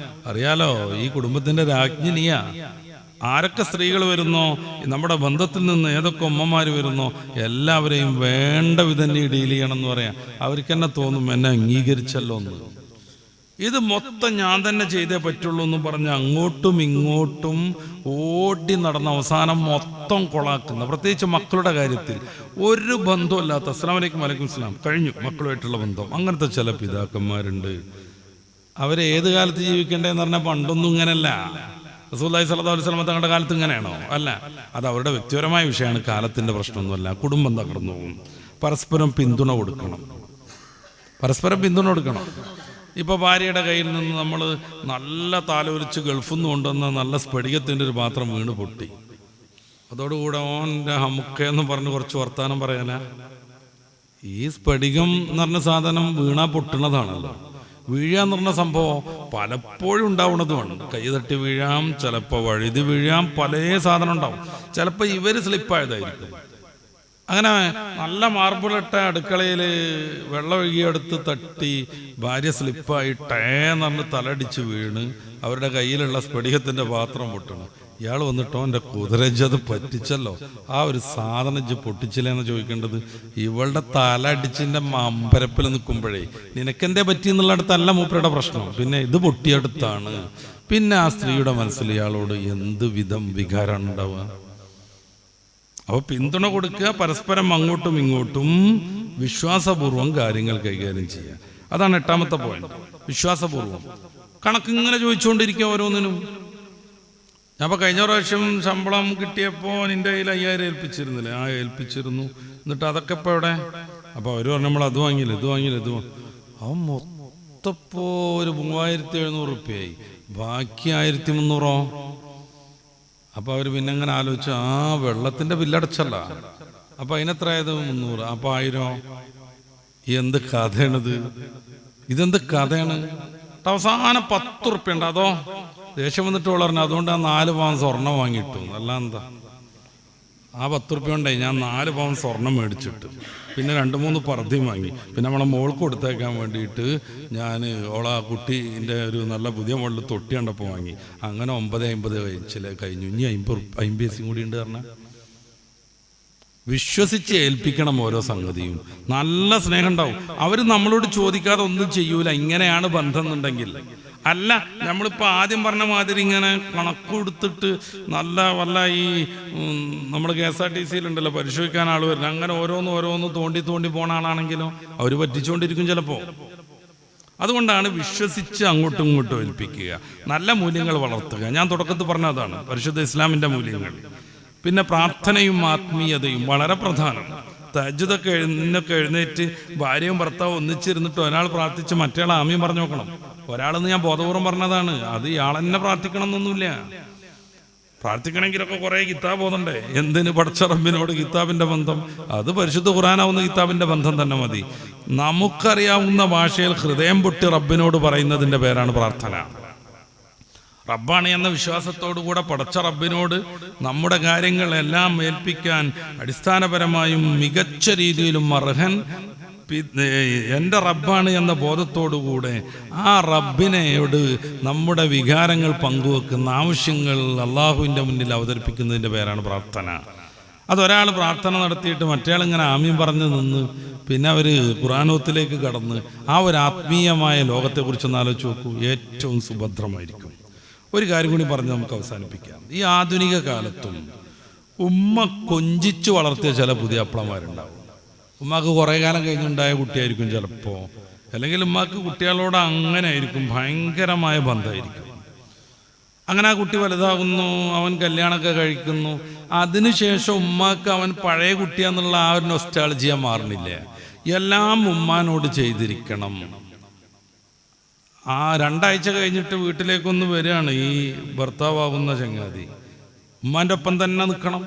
അറിയാലോ ഈ കുടുംബത്തിന്റെ രാജ്ഞി നീയാ. ആരൊക്കെ സ്ത്രീകൾ വരുന്നോ, നമ്മുടെ ബന്ധത്തിൽ നിന്ന് ഏതൊക്കെ ഉമ്മമാർ വരുന്നോ എല്ലാവരെയും വേണ്ട വിധം നീ ഡീൽ ചെയ്യണം എന്ന് പറയാം. അവർക്ക് തന്നെ തോന്നും എന്നെ അംഗീകരിച്ചല്ലോ എന്ന്. ഇത് മൊത്തം ഞാൻ തന്നെ ചെയ്തേ പറ്റുള്ളൂ എന്ന് പറഞ്ഞ് അങ്ങോട്ടും ഇങ്ങോട്ടും ഓടി നടന്ന അവസാനം മൊത്തം കൊളാക്കുന്ന, പ്രത്യേകിച്ച് മക്കളുടെ കാര്യത്തിൽ ഒരു ബന്ധമില്ലാത്ത, അസ്സലാമു അലൈക്കും വലൈക്കും സ്ലാം കഴിഞ്ഞു മക്കളുമായിട്ടുള്ള ബന്ധം, അങ്ങനത്തെ ചില പിതാക്കന്മാരുണ്ട്. അവരെ ഏത് കാലത്ത് ജീവിക്കേണ്ടതെന്ന് പറഞ്ഞാൽ പണ്ടൊന്നും ഇങ്ങനല്ല. റസൂലുള്ളാഹി സ്വല്ലല്ലാഹു അലൈഹി വസല്ലം തങ്ങളുടെ കാലത്ത് ഇങ്ങനെയാണോ? അല്ല, അത് അവരുടെ വ്യക്തിപരമായ വിഷയമാണ്, കാലത്തിന്റെ പ്രശ്നമൊന്നുമല്ല. കുടുംബം തകർന്നു പോകും. പരസ്പരം പിന്തുണ കൊടുക്കണം. ഇപ്പൊ ഭാര്യയുടെ കയ്യിൽ നിന്ന് നമ്മൾ നല്ല താലോലിച്ച് ഗൾഫിൽ നിന്ന് കൊണ്ടുവന്ന നല്ല സ്ഫടികത്തിന്റെ ഒരു പാത്രം വീണ് പൊട്ടി. അതോടുകൂടെ ഓൻ്റെ ഹമുക്കെന്ന് പറഞ്ഞ് കുറച്ച് വർത്താനം പറയാനാ. ഈ സ്ഫടികം എന്ന് പറഞ്ഞ സാധനം വീണാ പൊട്ടുന്നതാണല്ലോ. വീഴാന്ന് പറഞ്ഞ സംഭവം പലപ്പോഴും ഉണ്ടാവുന്നതുമാണ്. കൈ തട്ടി വീഴാം, ചിലപ്പോൾ വഴുതി വീഴാം, പല സാധനം ഉണ്ടാവും. ചിലപ്പോൾ ഇവര് സ്ലിപ്പായതായിരിക്കും. അങ്ങനെ നല്ല മാർബിളിട്ട അടുക്കളയിൽ വെള്ളം ഒഴുകിയെടുത്ത് തട്ടി ഭാര്യ സ്ലിപ്പായി ടേന്ന് പറഞ്ഞ് തലടിച്ച് വീണ് അവരുടെ കയ്യിലുള്ള സ്ഫടികത്തിന്റെ പാത്രം പൊട്ടണം. ഇയാൾ വന്നിട്ടോ എൻ്റെ കുതിരജത് പറ്റിച്ചല്ലോ, ആ ഒരു സാധനം ഇജ്ജ് പൊട്ടിച്ചില്ലേന്ന് ചോദിക്കേണ്ടത്. ഇവളുടെ തല അടിച്ചിൻ്റെ അമ്പരപ്പിൽ നിൽക്കുമ്പോഴേ നിനക്കെന്തേ പറ്റി എന്നുള്ളടത്തല്ല മൂപ്പരുടെ പ്രശ്നം, പിന്നെ ഇത് പൊട്ടിയെടുത്താണ്. പിന്നെ ആ സ്ത്രീയുടെ മനസ്സിൽ ഇയാളോട് എന്ത് വിധം വികാരമാണ് ഉണ്ടാവുക. അപ്പൊ പിന്തുണ കൊടുക്കുക, പരസ്പരം അങ്ങോട്ടും ഇങ്ങോട്ടും വിശ്വാസപൂർവ്വം കാര്യങ്ങൾ കൈകാര്യം ചെയ്യുക. അതാണ് 8ാമത്തെ പോയിന്റ്. വിശ്വാസപൂർവ്വം കണക്കിങ്ങനെ ചോദിച്ചുകൊണ്ടിരിക്കുക ഓരോന്നിനും. ഞാൻ അപ്പോൾ കഴിഞ്ഞ പ്രാവശ്യം ശമ്പളം കിട്ടിയപ്പോൾ നിൻ്റെ കയ്യിൽ 5000 ഏൽപ്പിച്ചിരുന്നില്ലേ? ഏൽപ്പിച്ചിരുന്നു. എന്നിട്ട് അതൊക്കെ ഇപ്പോൾ എവിടെ? അപ്പോൾ അവർ പറഞ്ഞു നമ്മൾ അത് വാങ്ങിയില്ല, ഇത് വാങ്ങിയില്ല, ഇത് അവൻ മൊത്തപ്പോൾ ഒരു 3700 റുപ്യയായി, ബാക്കി 1300. അപ്പോൾ അവർ പിന്നെ അങ്ങനെ ആലോചിച്ചു, വെള്ളത്തിൻ്റെ ബില്ലടച്ചല്ല, അപ്പോൾ അതിനെത്രയായത് 300, അപ്പോൾ 1000. എന്ത് കഥയാണിത്? ഇതെന്ത് കഥയാണ്? അവസാനം 10 റുപ്യ ഉണ്ട്. അതോ ദേഷ്യം വന്നിട്ട് പറഞ്ഞു അതുകൊണ്ട് ആ 4 പവൻ സ്വർണം വാങ്ങിയിട്ടു. അല്ല എന്താ, ആ 10 റുപ്യ കൊണ്ടേ ഞാൻ 4 പവൻ സ്വർണം മേടിച്ചിട്ട് പിന്നെ 2-3 പർദ്ദയും വാങ്ങി. പിന്നെ നമ്മളെ മോൾക്ക് കൊടുത്തേക്കാൻ വേണ്ടിയിട്ട് ഞാൻ ഓളാ കുട്ടീൻ്റെ ഒരു നല്ല പുതിയ മോളിൽ തൊട്ടി കണ്ടപ്പോൾ വാങ്ങി. അങ്ങനെ 950 കഴിഞ്ഞു. ഇനി 50 പൈസയും കൂടി ഉണ്ട് പറഞ്ഞാൽ. വിശ്വസിച്ച് ഏൽപ്പിക്കണം ഓരോ സംഗതിയും. നല്ല സ്നേഹം ഉണ്ടാവും. അവർ നമ്മളോട് ചോദിക്കാതെ ഒന്നും ചെയ്യൂല. ഇങ്ങനെയാണ് ബന്ധം എന്നുണ്ടെങ്കിൽ. അല്ല, നമ്മളിപ്പോൾ ആദ്യം പറഞ്ഞ മാതിരി ഇങ്ങനെ കണക്ക് കൊടുത്തിട്ട് വല്ല ഈ നമ്മൾ KSRTC ഉണ്ടല്ലോ പരിശോധിക്കാൻ ആൾ വരുന്നത്, അങ്ങനെ ഓരോന്ന് തോണ്ടി പോണ ആളാണെങ്കിലോ അവർ പറ്റിച്ചുകൊണ്ടിരിക്കും ചിലപ്പോൾ. അതുകൊണ്ടാണ് വിശ്വസിച്ച് അങ്ങോട്ടും ഇങ്ങോട്ടും ഏൽപ്പിക്കുക, നല്ല മൂല്യങ്ങൾ വളർത്തുക. ഞാൻ തുടക്കത്തിൽ പറഞ്ഞതാണ് പരിശുദ്ധ ഇസ്ലാമിൻ്റെ മൂല്യങ്ങൾ. പിന്നെ പ്രാർത്ഥനയും ആത്മീയതയും വളരെ പ്രധാനം. തഹജ്ജുദൊക്കെ എഴുന്നേറ്റ് ഭാര്യയും ഭർത്താവും ഒന്നിച്ചിരുന്നിട്ട് ഒരാൾ പ്രാർത്ഥിച്ച് മറ്റേയാൾ ആമീൻ പറഞ്ഞു നോക്കണം. ഒരാളെന്ന് ഞാൻ ബോധപൂർവം പറഞ്ഞതാണ്. അത് ഇയാൾ തന്നെ പ്രാർത്ഥിക്കണം എന്നൊന്നുമില്ല. പ്രാർത്ഥിക്കണമെങ്കിലൊക്കെ കുറേ കിതാബ് ഓതണ്ടേ? എന്തിന് പടച്ച റബ്ബിനോട് കിതാബിൻ്റെ ബന്ധം? അത് പരിശുദ്ധ ഖുർആനാവുന്ന കിതാബിൻ്റെ ബന്ധം തന്നെ മതി. നമുക്കറിയാവുന്ന ഭാഷയിൽ ഹൃദയം പൊട്ടി റബ്ബിനോട് പറയുന്നതിൻ്റെ പേരാണ് പ്രാർത്ഥന. റബ്ബാണ് എന്ന വിശ്വാസത്തോടുകൂടെ പടച്ച റബ്ബിനോട് നമ്മുടെ കാര്യങ്ങളെല്ലാം ഏൽപ്പിക്കാൻ അടിസ്ഥാനപരമായും മികച്ച രീതിയിലും അർഹൻ എൻ്റെ റബ്ബാണ് എന്ന ബോധത്തോടുകൂടെ ആ റബ്ബിനോട് നമ്മുടെ വികാരങ്ങൾ പങ്കുവെക്കുന്ന ആവശ്യങ്ങൾ അള്ളാഹുവിൻ്റെ മുന്നിൽ അവതരിപ്പിക്കുന്നതിൻ്റെ പേരാണ് പ്രാർത്ഥന. അതൊരാൾ പ്രാർത്ഥന നടത്തിയിട്ട് മറ്റേയാളിങ്ങനെ ആമീൻ പറഞ്ഞു നിന്ന് പിന്നെ അവർ ഖുർആനോത്തിലേക്ക് കടന്ന് ആ ഒരു ആത്മീയമായ ലോകത്തെക്കുറിച്ചൊന്ന് ആലോചിച്ച് നോക്കൂ. ഏറ്റവും സുഭദ്രമായിരിക്കും. ഒരു കാര്യം കൂടി പറഞ്ഞ് നമുക്ക് അവസാനിപ്പിക്കാം. ഈ ആധുനിക കാലത്തും ഉമ്മ കൊഞ്ചിച്ചു വളർത്തിയ ചില പുതിയ അപ്പളന്മാരുണ്ടാവും. ഉമ്മാക്ക് കുറേ കാലം കഴിഞ്ഞുണ്ടായ കുട്ടിയായിരിക്കും ചിലപ്പോൾ, അല്ലെങ്കിൽ ഉമ്മാക്ക് കുട്ടികളോട് അങ്ങനെ ആയിരിക്കും, ഭയങ്കരമായ ബന്ധമായിരിക്കും. അങ്ങനെ ആ കുട്ടി വലുതാകുന്നു, അവൻ കല്യാണമൊക്കെ കഴിക്കുന്നു. അതിനുശേഷം ഉമ്മാക്ക് അവൻ പഴയ കുട്ടിയാന്നുള്ള ആ ഒരു നൊസ്റ്റാൾജിയ മാറുന്നില്ല. എല്ലാം ഉമ്മാനോട് ചെയ്തിരിക്കണം. 2 ആഴ്ച കഴിഞ്ഞിട്ട് വീട്ടിലേക്കൊന്ന് വരികയാണ് ഈ ഭർത്താവാകുന്ന ചങ്ങാതി. ഉമ്മാൻ്റെ ഒപ്പം തന്നെ നിൽക്കണം.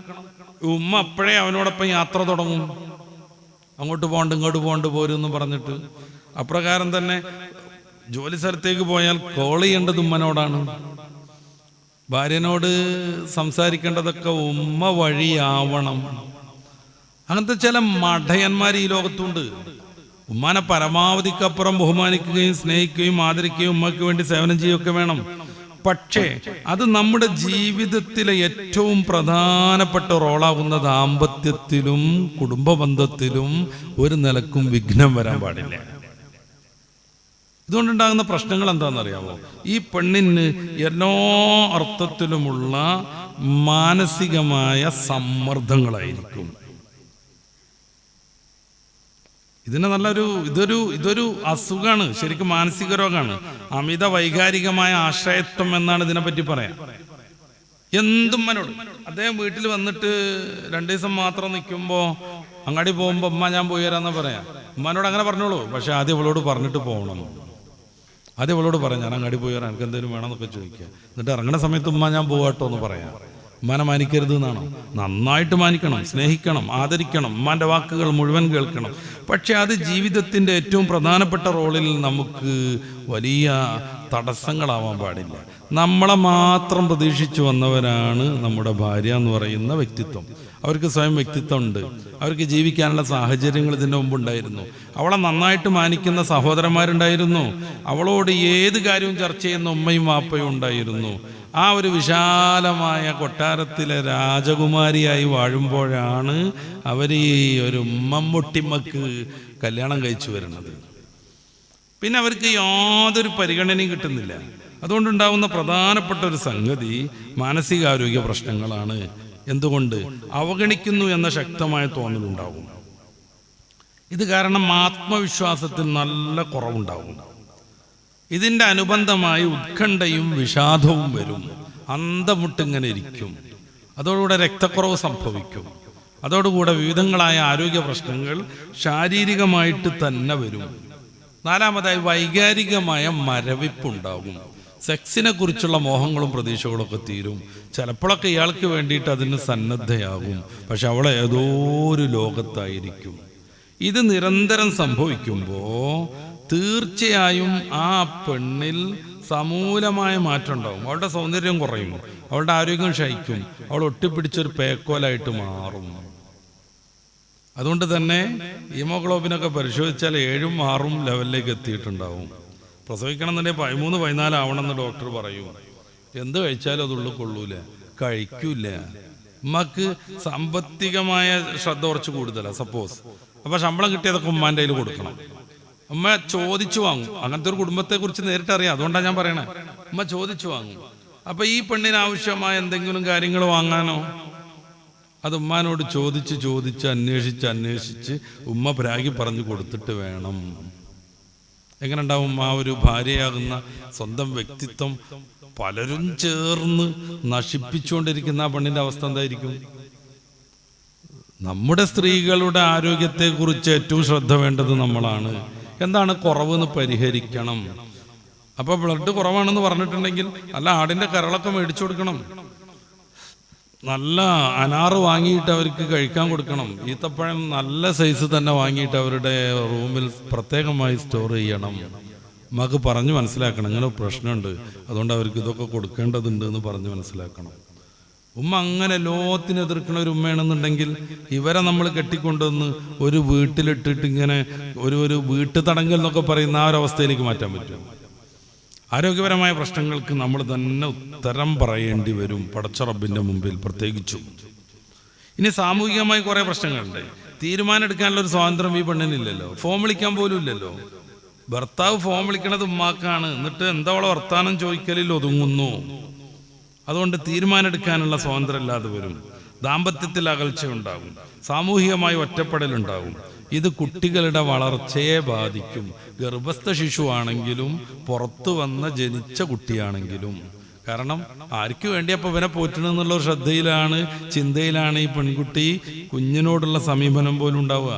ഉമ്മ അപ്പോഴേ അവനോടൊപ്പം യാത്ര തുടങ്ങും. അങ്ങോട്ട് പോകണ്ട ഇങ്ങോട്ട് പോകണ്ട് പോരുമെന്ന് പറഞ്ഞിട്ട്. അപ്രകാരം തന്നെ ജോലി സ്ഥലത്തേക്ക് പോയാൽ കോൾ ചെയ്യേണ്ടത് ഉമ്മനോടാണ്. ഭാര്യനോട് സംസാരിക്കേണ്ടതൊക്കെ ഉമ്മ വഴിയാവണം. അങ്ങനത്തെ ചില മഠയന്മാർ ഈ ലോകത്തുണ്ട്. ഉമ്മാനെ പരമാവധിക്കപ്പുറം ബഹുമാനിക്കുകയും സ്നേഹിക്കുകയും ആദരിക്കുകയും ഉമ്മയ്ക്ക് വേണ്ടി സേവനം ചെയ്യുകയൊക്കെ വേണം. പക്ഷേ അത് നമ്മുടെ ജീവിതത്തിലെ ഏറ്റവും പ്രധാനപ്പെട്ട റോളാകുന്ന ദാമ്പത്യത്തിലും കുടുംബ ബന്ധത്തിലും ഒരു നിലക്കും വിഘ്നം വരാൻ പാടില്ല. ഇതുകൊണ്ടുണ്ടാകുന്ന പ്രശ്നങ്ങൾ എന്താണെന്നറിയാമോ? ഈ പെണ്ണിന് എല്ലാ അർത്ഥത്തിലുമുള്ള മാനസികമായ സമ്മർദ്ദങ്ങളായിരിക്കും. ഇതിന് ഇതൊരു അസുഖമാണ്, ശരിക്കും മാനസിക രോഗമാണ്. അമിത വൈകാരികമായ ആശ്രയത്വം എന്നാണ് ഇതിനെപ്പറ്റി പറയാം. എന്തുമ്മനോട് അദ്ദേഹം വീട്ടിൽ വന്നിട്ട് 2 ദിവസം മാത്രം നിൽക്കുമ്പോൾ അങ്ങാടി പോകുമ്പോൾ ഉമ്മ ഞാൻ പോയി വരാമെന്ന് പറയാം. ഉമ്മാനോട് അങ്ങനെ പറഞ്ഞോളൂ, പക്ഷെ ആദ്യം അവളോട് പറഞ്ഞിട്ട് പോകണം. ആദ്യം അവളോട് പറയാം ഞാൻ അങ്ങാടി പോയി വരാം, എനിക്ക് എന്തെങ്കിലും വേണമെന്നൊക്കെ ചോദിക്കുക. എന്നിട്ട് ഇറങ്ങുന്ന സമയത്ത് ഉമ്മ ഞാൻ പോകാട്ടോ എന്ന് പറയാം. ഉമ്മാനെ മാനിക്കരുത് എന്നാണോ? നന്നായിട്ട് മാനിക്കണം, സ്നേഹിക്കണം, ആദരിക്കണം, ഉമ്മാൻ്റെ വാക്കുകൾ മുഴുവൻ കേൾക്കണം. പക്ഷെ അത് ജീവിതത്തിൻ്റെ ഏറ്റവും പ്രധാനപ്പെട്ട റോളിൽ നമുക്ക് വലിയ തടസ്സങ്ങളാവാൻ പാടില്ല. നമ്മളെ മാത്രം പ്രതീക്ഷിച്ചു വന്നവരാണ് നമ്മുടെ ഭാര്യ എന്ന് പറയുന്ന വ്യക്തിത്വം. അവർക്ക് സ്വയം വ്യക്തിത്വം ഉണ്ട്, അവർക്ക് ജീവിക്കാനുള്ള സാഹചര്യങ്ങൾ ഇതിൻ്റെ മുമ്പുണ്ടായിരുന്നു. അവളെ നന്നായിട്ട് മാനിക്കുന്ന സഹോദരന്മാരുണ്ടായിരുന്നു. അവളോട് ഏത് കാര്യവും ചർച്ച ചെയ്യുന്ന ഉമ്മയും വാപ്പയും ഉണ്ടായിരുന്നു. ആ ഒരു വിശാലമായ കൊട്ടാരത്തിലെ രാജകുമാരിയായി വാഴുമ്പോഴാണ് അവർ ഈ ഒരു ഉമ്മമ്മൊട്ടിമ്മക്ക് കല്യാണം കഴിച്ചു വരുന്നത്. പിന്നെ അവർക്ക് യാതൊരു പരിഗണനയും കിട്ടുന്നില്ല. അതുകൊണ്ടുണ്ടാകുന്ന പ്രധാനപ്പെട്ട ഒരു സംഗതി മാനസികാരോഗ്യ പ്രശ്നങ്ങളാണ്. എന്തുകൊണ്ട്? അവഗണിക്കുന്നു എന്ന ശക്തമായ തോന്നലുണ്ടാകും. ഇത് കാരണം ആത്മവിശ്വാസത്തിൽ നല്ല കുറവുണ്ടാവും. ഇതിൻ്റെ അനുബന്ധമായി ഉത്കണ്ഠയും വിഷാദവും വരും. അന്തമുട്ടിങ്ങനെ ഇരിക്കും. അതോടുകൂടെ രക്തക്കുറവ് സംഭവിക്കും. അതോടുകൂടെ വിവിധങ്ങളായ ആരോഗ്യ പ്രശ്നങ്ങൾ ശാരീരികമായിട്ട് തന്നെ വരും. നാലാമതായി വൈകാരികമായ മരവിപ്പുണ്ടാകും. സെക്സിനെ കുറിച്ചുള്ള മോഹങ്ങളും പ്രതീക്ഷകളും ഒക്കെ തീരും. ചിലപ്പോഴൊക്കെ ഇയാൾക്ക് വേണ്ടിയിട്ട് അതിന് സന്നദ്ധയാകും. പക്ഷെ അവൾ ഏതോ ഒരു ലോകത്തായിരിക്കും. ഇത് നിരന്തരം സംഭവിക്കുമ്പോൾ തീർച്ചയായും ആ പെണ്ണിൽ സമൂലമായ മാറ്റം ഉണ്ടാവും. അവളുടെ സൗന്ദര്യം കുറയും, അവളുടെ ആരോഗ്യം ക്ഷയിക്കും, അവൾ ഒട്ടിപ്പിടിച്ചൊരു പേക്കോലായിട്ട് മാറും. അതുകൊണ്ട് തന്നെ ഹീമോഗ്ലോബിനൊക്കെ പരിശോധിച്ചാൽ 7ഉം 6ഉം ലെവലിലേക്ക് എത്തിയിട്ടുണ്ടാവും. പ്രസവിക്കണം എന്നുണ്ടെങ്കിൽ 13-14 ആവണമെന്ന് ഡോക്ടർ പറയും. എന്ത് കഴിച്ചാലും അതുള്ളിൽ കൊള്ളൂല, കഴിക്കൂല. ഉമ്മക്ക് സാമ്പത്തികമായ ശ്രദ്ധ കുറച്ച് കൂടുതലാണ് സപ്പോസ്. അപ്പം ശമ്പളം കിട്ടിയതൊക്കെ ഉമ്മാൻ്റെ കയ്യിൽ കൊടുക്കണം. ഉമ്മ ചോദിച്ചു വാങ്ങും. അങ്ങനത്തെ ഒരു കുടുംബത്തെക്കുറിച്ച് നേരിട്ട് അറിയാം, അതുകൊണ്ടാണ് ഞാൻ പറയണേ. ഉമ്മ ചോദിച്ചു വാങ്ങും. അപ്പം ഈ പെണ്ണിന് ആവശ്യമായ എന്തെങ്കിലും കാര്യങ്ങൾ വാങ്ങാനോ അത് ഉമ്മാനോട് ചോദിച്ച് അന്വേഷിച്ച് ഉമ്മ പ്രാഗി പറഞ്ഞു കൊടുത്തിട്ട് വേണം. എങ്ങനെ ഉണ്ടാവും ആ ഒരു ഭാര്യയാകുന്ന സ്വന്തം വ്യക്തിത്വം പലരും ചേർന്ന് നശിപ്പിച്ചുകൊണ്ടിരിക്കുന്ന ആ പെണ്ണിൻ്റെ അവസ്ഥ എന്തായിരിക്കും? നമ്മുടെ സ്ത്രീകളുടെ ആരോഗ്യത്തെക്കുറിച്ച് ഏറ്റവും ശ്രദ്ധ വേണ്ടത് നമ്മളാണ്. എന്താണ് കുറവെന്ന് പരിഹരിക്കണം. അപ്പോൾ ബ്ലഡ് കുറവാണെന്ന് പറഞ്ഞിട്ടുണ്ടെങ്കിൽ അല്ല ആടിൻ്റെ കരളൊക്കെ മേടിച്ചു കൊടുക്കണം, നല്ല അനാറ് വാങ്ങിയിട്ട് അവർക്ക് കഴിക്കാൻ കൊടുക്കണം, ഈത്തപ്പഴം നല്ല സൈസ് തന്നെ വാങ്ങിയിട്ട് അവരുടെ റൂമിൽ പ്രത്യേകമായി സ്റ്റോർ ചെയ്യണം. നമുക്ക് പറഞ്ഞു മനസ്സിലാക്കണം ഇങ്ങനെ പ്രശ്നമുണ്ട്, അതുകൊണ്ട് അവർക്ക് ഇതൊക്കെ കൊടുക്കേണ്ടതുണ്ട് എന്ന് പറഞ്ഞ് മനസ്സിലാക്കണം. ഉമ്മ അങ്ങനെ ലോകത്തിന് എതിർക്കുന്ന ഒരു ഉമ്മയാണെന്നുണ്ടെങ്കിൽ ഇവരെ നമ്മൾ കെട്ടിക്കൊണ്ടുവന്ന് ഒരു വീട്ടിലിട്ടിട്ട് ഇങ്ങനെ ഒരു വീട്ടു തടങ്കൽ എന്നൊക്കെ പറയുന്ന ആ ഒരു അവസ്ഥയിലേക്ക് മാറ്റാൻ പറ്റും. ആരോഗ്യപരമായ പ്രശ്നങ്ങൾക്ക് നമ്മൾ തന്നെ ഉത്തരം പറയേണ്ടി വരും പടച്ച റബ്ബിൻ്റെ മുമ്പിൽ പ്രത്യേകിച്ചും. ഇനി സാമൂഹികമായി കുറേ പ്രശ്നങ്ങളുണ്ട്. തീരുമാനം എടുക്കാനുള്ള ഒരു സ്വാതന്ത്ര്യം ഈ പെണ്ണിനില്ലല്ലോ. ഫോം വിളിക്കാൻ പോലും ഇല്ലല്ലോ. ഭർത്താവ് ഫോം വിളിക്കണത് ഉമ്മാക്കാണ്. എന്നിട്ട് എന്താ അവളെ വർത്താനം ചോദിക്കലിൽ ഒതുങ്ങുന്നു. അതുകൊണ്ട് തീരുമാനം എടുക്കാനുള്ള സ്വാതന്ത്ര്യം ഇല്ലാതെ വരും. ദാമ്പത്യത്തിൽ അകൽച്ചയുണ്ടാകും, സാമൂഹികമായി ഒറ്റപ്പെടലുണ്ടാകും. ഇത് കുട്ടികളുടെ വളർച്ചയെ ബാധിക്കും. ഗർഭസ്ഥ ശിശുവാണെങ്കിലും പുറത്തു വന്ന ജനിച്ച കുട്ടിയാണെങ്കിലും. കാരണം ആർക്ക് വേണ്ടി അപ്പോൾ ഇവനെ പോറ്റണമെന്നുള്ള ഒരു ശ്രദ്ധയിലാണ്, ചിന്തയിലാണ് ഈ പെൺകുട്ടി കുഞ്ഞിനോടുള്ള സമീപനം പോലും ഉണ്ടാവുക.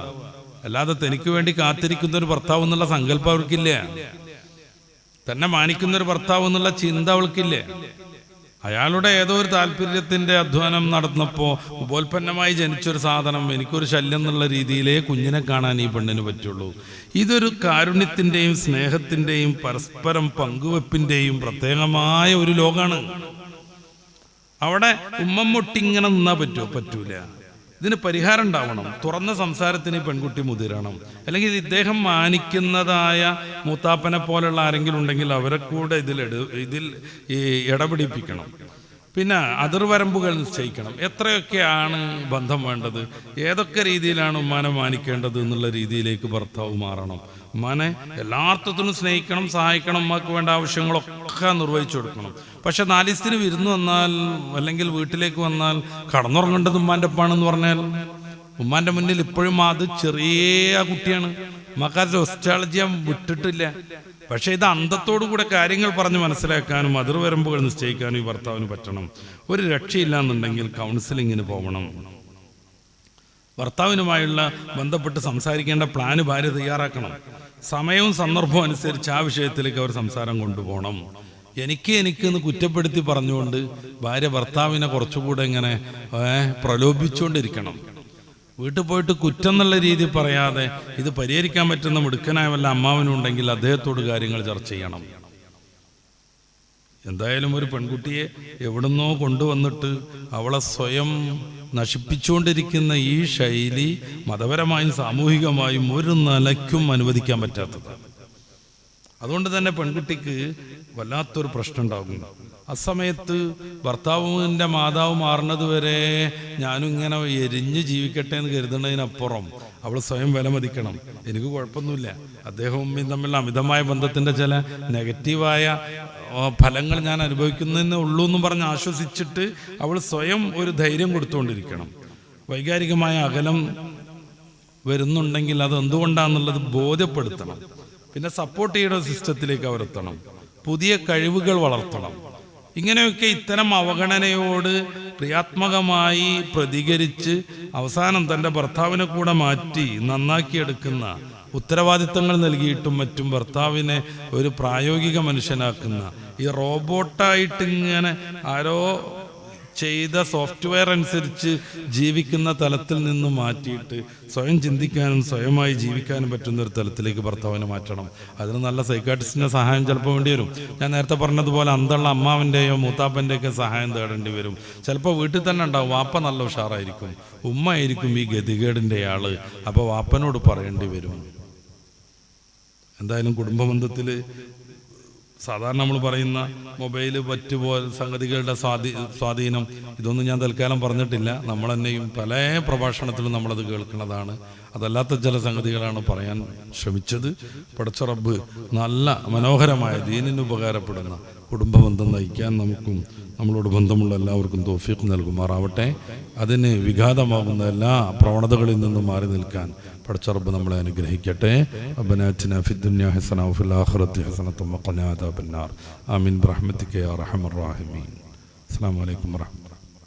അല്ലാതെ തനിക്ക് വേണ്ടി കാത്തിരിക്കുന്ന ഒരു ഭർത്താവ് എന്നുള്ള സങ്കല്പം അവർക്കില്ല. തന്നെ മാനിക്കുന്ന ഒരു ഭർത്താവ് എന്നുള്ള ചിന്ത അവൾക്കില്ല. അയാളുടെ ഏതോ ഒരു താല്പര്യത്തിൻ്റെ അധ്വാനം നടന്നപ്പോൾ ഉപോൽപ്പന്നമായി ജനിച്ചൊരു സാധനം എനിക്കൊരു ശല്യം എന്നുള്ള രീതിയിലേ കുഞ്ഞിനെ കാണാൻ ഈ പെണ്ണിന് പറ്റുള്ളൂ. ഇതൊരു കാരുണ്യത്തിൻ്റെയും സ്നേഹത്തിൻ്റെയും പരസ്പരം പങ്കുവെപ്പിൻ്റെയും പ്രത്യേകമായ ഒരു ലോകമാണ്. അവിടെ ഉമ്മമ്മൊട്ടിങ്ങനെ നിന്നാൽ പറ്റൂല. ഇതിന് പരിഹാരം ഉണ്ടാവണം. തുറന്ന സംസാരത്തിന് പെൺകുട്ടി മുതിരണം. അല്ലെങ്കിൽ ഇദ്ദേഹം മാനിക്കുന്നതായ മൂത്താപ്പനെ പോലുള്ള ആരെങ്കിലും ഉണ്ടെങ്കിൽ അവരെ കൂടെ ഇതിൽ ഇടപിടിപ്പിക്കണം. പിന്നെ അതിർവരമ്പുകൾ നിശ്ചയിക്കണം. എത്രയൊക്കെയാണ് ബന്ധം വേണ്ടത്, ഏതൊക്കെ രീതിയിലാണ് ഉമ്മാനെ മാനിക്കേണ്ടത് എന്നുള്ള രീതിയിലേക്ക് ഭർത്താവ് മാറണം. ഉമ്മാനെ എല്ലാർത്ഥത്തിലും സ്നേഹിക്കണം, സഹായിക്കണം, ഉമ്മാക്ക് വേണ്ട ആവശ്യങ്ങളൊക്കെ നിർവഹിച്ചു കൊടുക്കണം. പക്ഷെ 4 ദിവസത്തിന് വിരുന്ന് വന്നാൽ അല്ലെങ്കിൽ വീട്ടിലേക്ക് വന്നാൽ കടന്നുറങ്ങേണ്ടത് ഉമ്മാൻ്റെ ഒപ്പാണെന്ന് പറഞ്ഞാൽ ഉമ്മാൻ്റെ മുന്നിൽ ഇപ്പോഴും അത് ചെറിയ കുട്ടിയാണ്. ഉമ്മാക്കാരുടെ ഒസ്റ്റാളജി വിട്ടിട്ടില്ല. പക്ഷേ ഇത് അന്തത്തോടുകൂടെ കാര്യങ്ങൾ പറഞ്ഞ് മനസ്സിലാക്കാനും അതിർവരമ്പുകൾ നിശ്ചയിക്കാനും ഈ ഭർത്താവിന് പറ്റണം. ഒരു രക്ഷയില്ല എന്നുണ്ടെങ്കിൽ കൗൺസിലിങ്ങിന് പോകണം. ഭർത്താവിനുമായുള്ള ബന്ധപ്പെട്ട് സംസാരിക്കേണ്ട പ്ലാന് ഭാര്യ തയ്യാറാക്കണം. സമയവും സന്ദർഭവും അനുസരിച്ച് ആ വിഷയത്തിലേക്ക് അവർ സംസാരം കൊണ്ടുപോകണം. എനിക്കെന്ന് കുറ്റപ്പെടുത്തി പറഞ്ഞുകൊണ്ട് ഭാര്യ ഭർത്താവിനെ കുറച്ചുകൂടെ ഇങ്ങനെ പ്രലോഭിച്ചുകൊണ്ടിരിക്കണം. വീട്ടിൽ പോയിട്ട് കുറ്റം എന്നുള്ള രീതി പറയാതെ ഇത് പരിഹരിക്കാൻ പറ്റുന്ന മിടുക്കനായ വല്ല അമ്മാവനും ഉണ്ടെങ്കിൽ അദ്ദേഹത്തോട് കാര്യങ്ങൾ ചർച്ച ചെയ്യണം. എന്തായാലും ഒരു പെൺകുട്ടിയെ എവിടുന്നോ കൊണ്ടുവന്നിട്ട് അവളെ സ്വയം നശിപ്പിച്ചുകൊണ്ടിരിക്കുന്ന ഈ ശൈലി മതപരമായും സാമൂഹികമായും ഒരു നിലയ്ക്കും അനുവദിക്കാൻ പറ്റാത്തത്. അതുകൊണ്ട് തന്നെ പെൺകുട്ടിക്ക് വല്ലാത്തൊരു പ്രശ്നം ഉണ്ടാകും. അസമയത്ത് ഭർത്താവിൻ്റെ മാതാവ് മാറുന്നത് വരെ ഞാനും ഇങ്ങനെ എരിഞ്ഞ് ജീവിക്കട്ടെ എന്ന് കരുതുന്നതിനപ്പുറം അവൾ സ്വയം വിലമതിക്കണം. എനിക്ക് കുഴപ്പമൊന്നുമില്ല, അദ്ദേഹവും തമ്മിലുള്ള അമിതമായ ബന്ധത്തിൻ്റെ ചില നെഗറ്റീവായ ഫലങ്ങൾ ഞാൻ അനുഭവിക്കുന്നതേ ഉള്ളൂ എന്നും പറഞ്ഞ് ആശ്വസിച്ചിട്ട് അവൾ സ്വയം ഒരു ധൈര്യം കൊടുത്തുകൊണ്ടിരിക്കണം. വൈകാരികമായ അകലം വരുന്നുണ്ടെങ്കിൽ അത് എന്തുകൊണ്ടാണെന്നുള്ളത് ബോധ്യപ്പെടുത്തണം. പിന്നെ സപ്പോർട്ട് ചെയ്യുന്ന സിസ്റ്റത്തിലേക്ക് അവരെത്തണം. പുതിയ കഴിവുകൾ വളർത്തണം. ഇങ്ങനെയൊക്കെ ഇത്തരം അവഗണനയോട് ക്രിയാത്മകമായി പ്രതികരിച്ച് അവസാനം തൻ്റെ ഭർത്താവിനെ കൂടെ മാറ്റി നന്നാക്കിയെടുക്കുന്ന, ഉത്തരവാദിത്തങ്ങൾ നൽകിയിട്ടും മറ്റും ഭർത്താവിനെ ഒരു പ്രായോഗിക മനുഷ്യനാക്കുന്ന, ഈ റോബോട്ടായിട്ടിങ്ങനെ ആരോ ചെയ്ത സോഫ്റ്റ്വെയർ അനുസരിച്ച് ജീവിക്കുന്ന തലത്തിൽ നിന്ന് മാറ്റിയിട്ട് സ്വയം ചിന്തിക്കാനും സ്വയമായി ജീവിക്കാനും പറ്റുന്ന ഒരു തലത്തിലേക്ക് ഭർത്താവിനെ മാറ്റണം. അതിന് നല്ല സൈക്കാട്രിസ്റ്റിൻ്റെ സഹായം ചിലപ്പോൾ വേണ്ടി വരും. ഞാൻ നേരത്തെ പറഞ്ഞതുപോലെ അന്തുള്ള അമ്മാവിൻ്റെയോ മൂത്താപ്പൻ്റെയൊക്കെ സഹായം തേടേണ്ടി വരും. ചിലപ്പോൾ വീട്ടിൽ തന്നെ ഉണ്ടാവും. വാപ്പ നല്ല ഉഷാറായിരിക്കും, ഉമ്മ ആയിരിക്കും ഈ ഗതികേടിൻ്റെ ആള്. അപ്പോൾ വാപ്പനോട് പറയേണ്ടി വരും. എന്തായാലും കുടുംബബന്ധത്തിൽ സാധാരണ നമ്മൾ പറയുന്ന മൊബൈല് പറ്റുപോലെ സംഗതികളുടെ സ്വാധീനം, ഇതൊന്നും ഞാൻ തൽക്കാലം പറഞ്ഞിട്ടില്ല. നമ്മൾ തന്നെയും പല പ്രഭാഷണത്തിലും നമ്മളത് കേൾക്കുന്നതാണ്. അതല്ലാത്ത ചില സംഗതികളാണ് പറയാൻ ശ്രമിച്ചത്. പടച്ച റബ്ബ് നല്ല മനോഹരമായ ദീനിന് ഉപകാരപ്പെടുന്ന കുടുംബബന്ധം നയിക്കാൻ നമുക്കും നമ്മളോട് ബന്ധമുള്ള എല്ലാവർക്കും തൗഫീഖ് നൽകുമാറാവട്ടെ. അതിന് വിഘാതമാകുന്ന എല്ലാ പ്രവണതകളിൽ നിന്നും മാറി നിൽക്കാൻ പടച്ച റബ്ബ് നമ്മളെ അനുഗ്രഹിക്കട്ടെ. റബ്ബനാ ആതിനാ ഫിദ്ദുനിയാ ഹസന വഫിൽ ആഖിറതി ഹസനത വഖിനാ അദാബന്നാർ. ആമീൻ ബിറഹ്മതിക യാ അർഹമർ റഹീമീൻ. അസ്സലാമു അലൈക്കും വറഹ്മത്തുള്ളാഹി.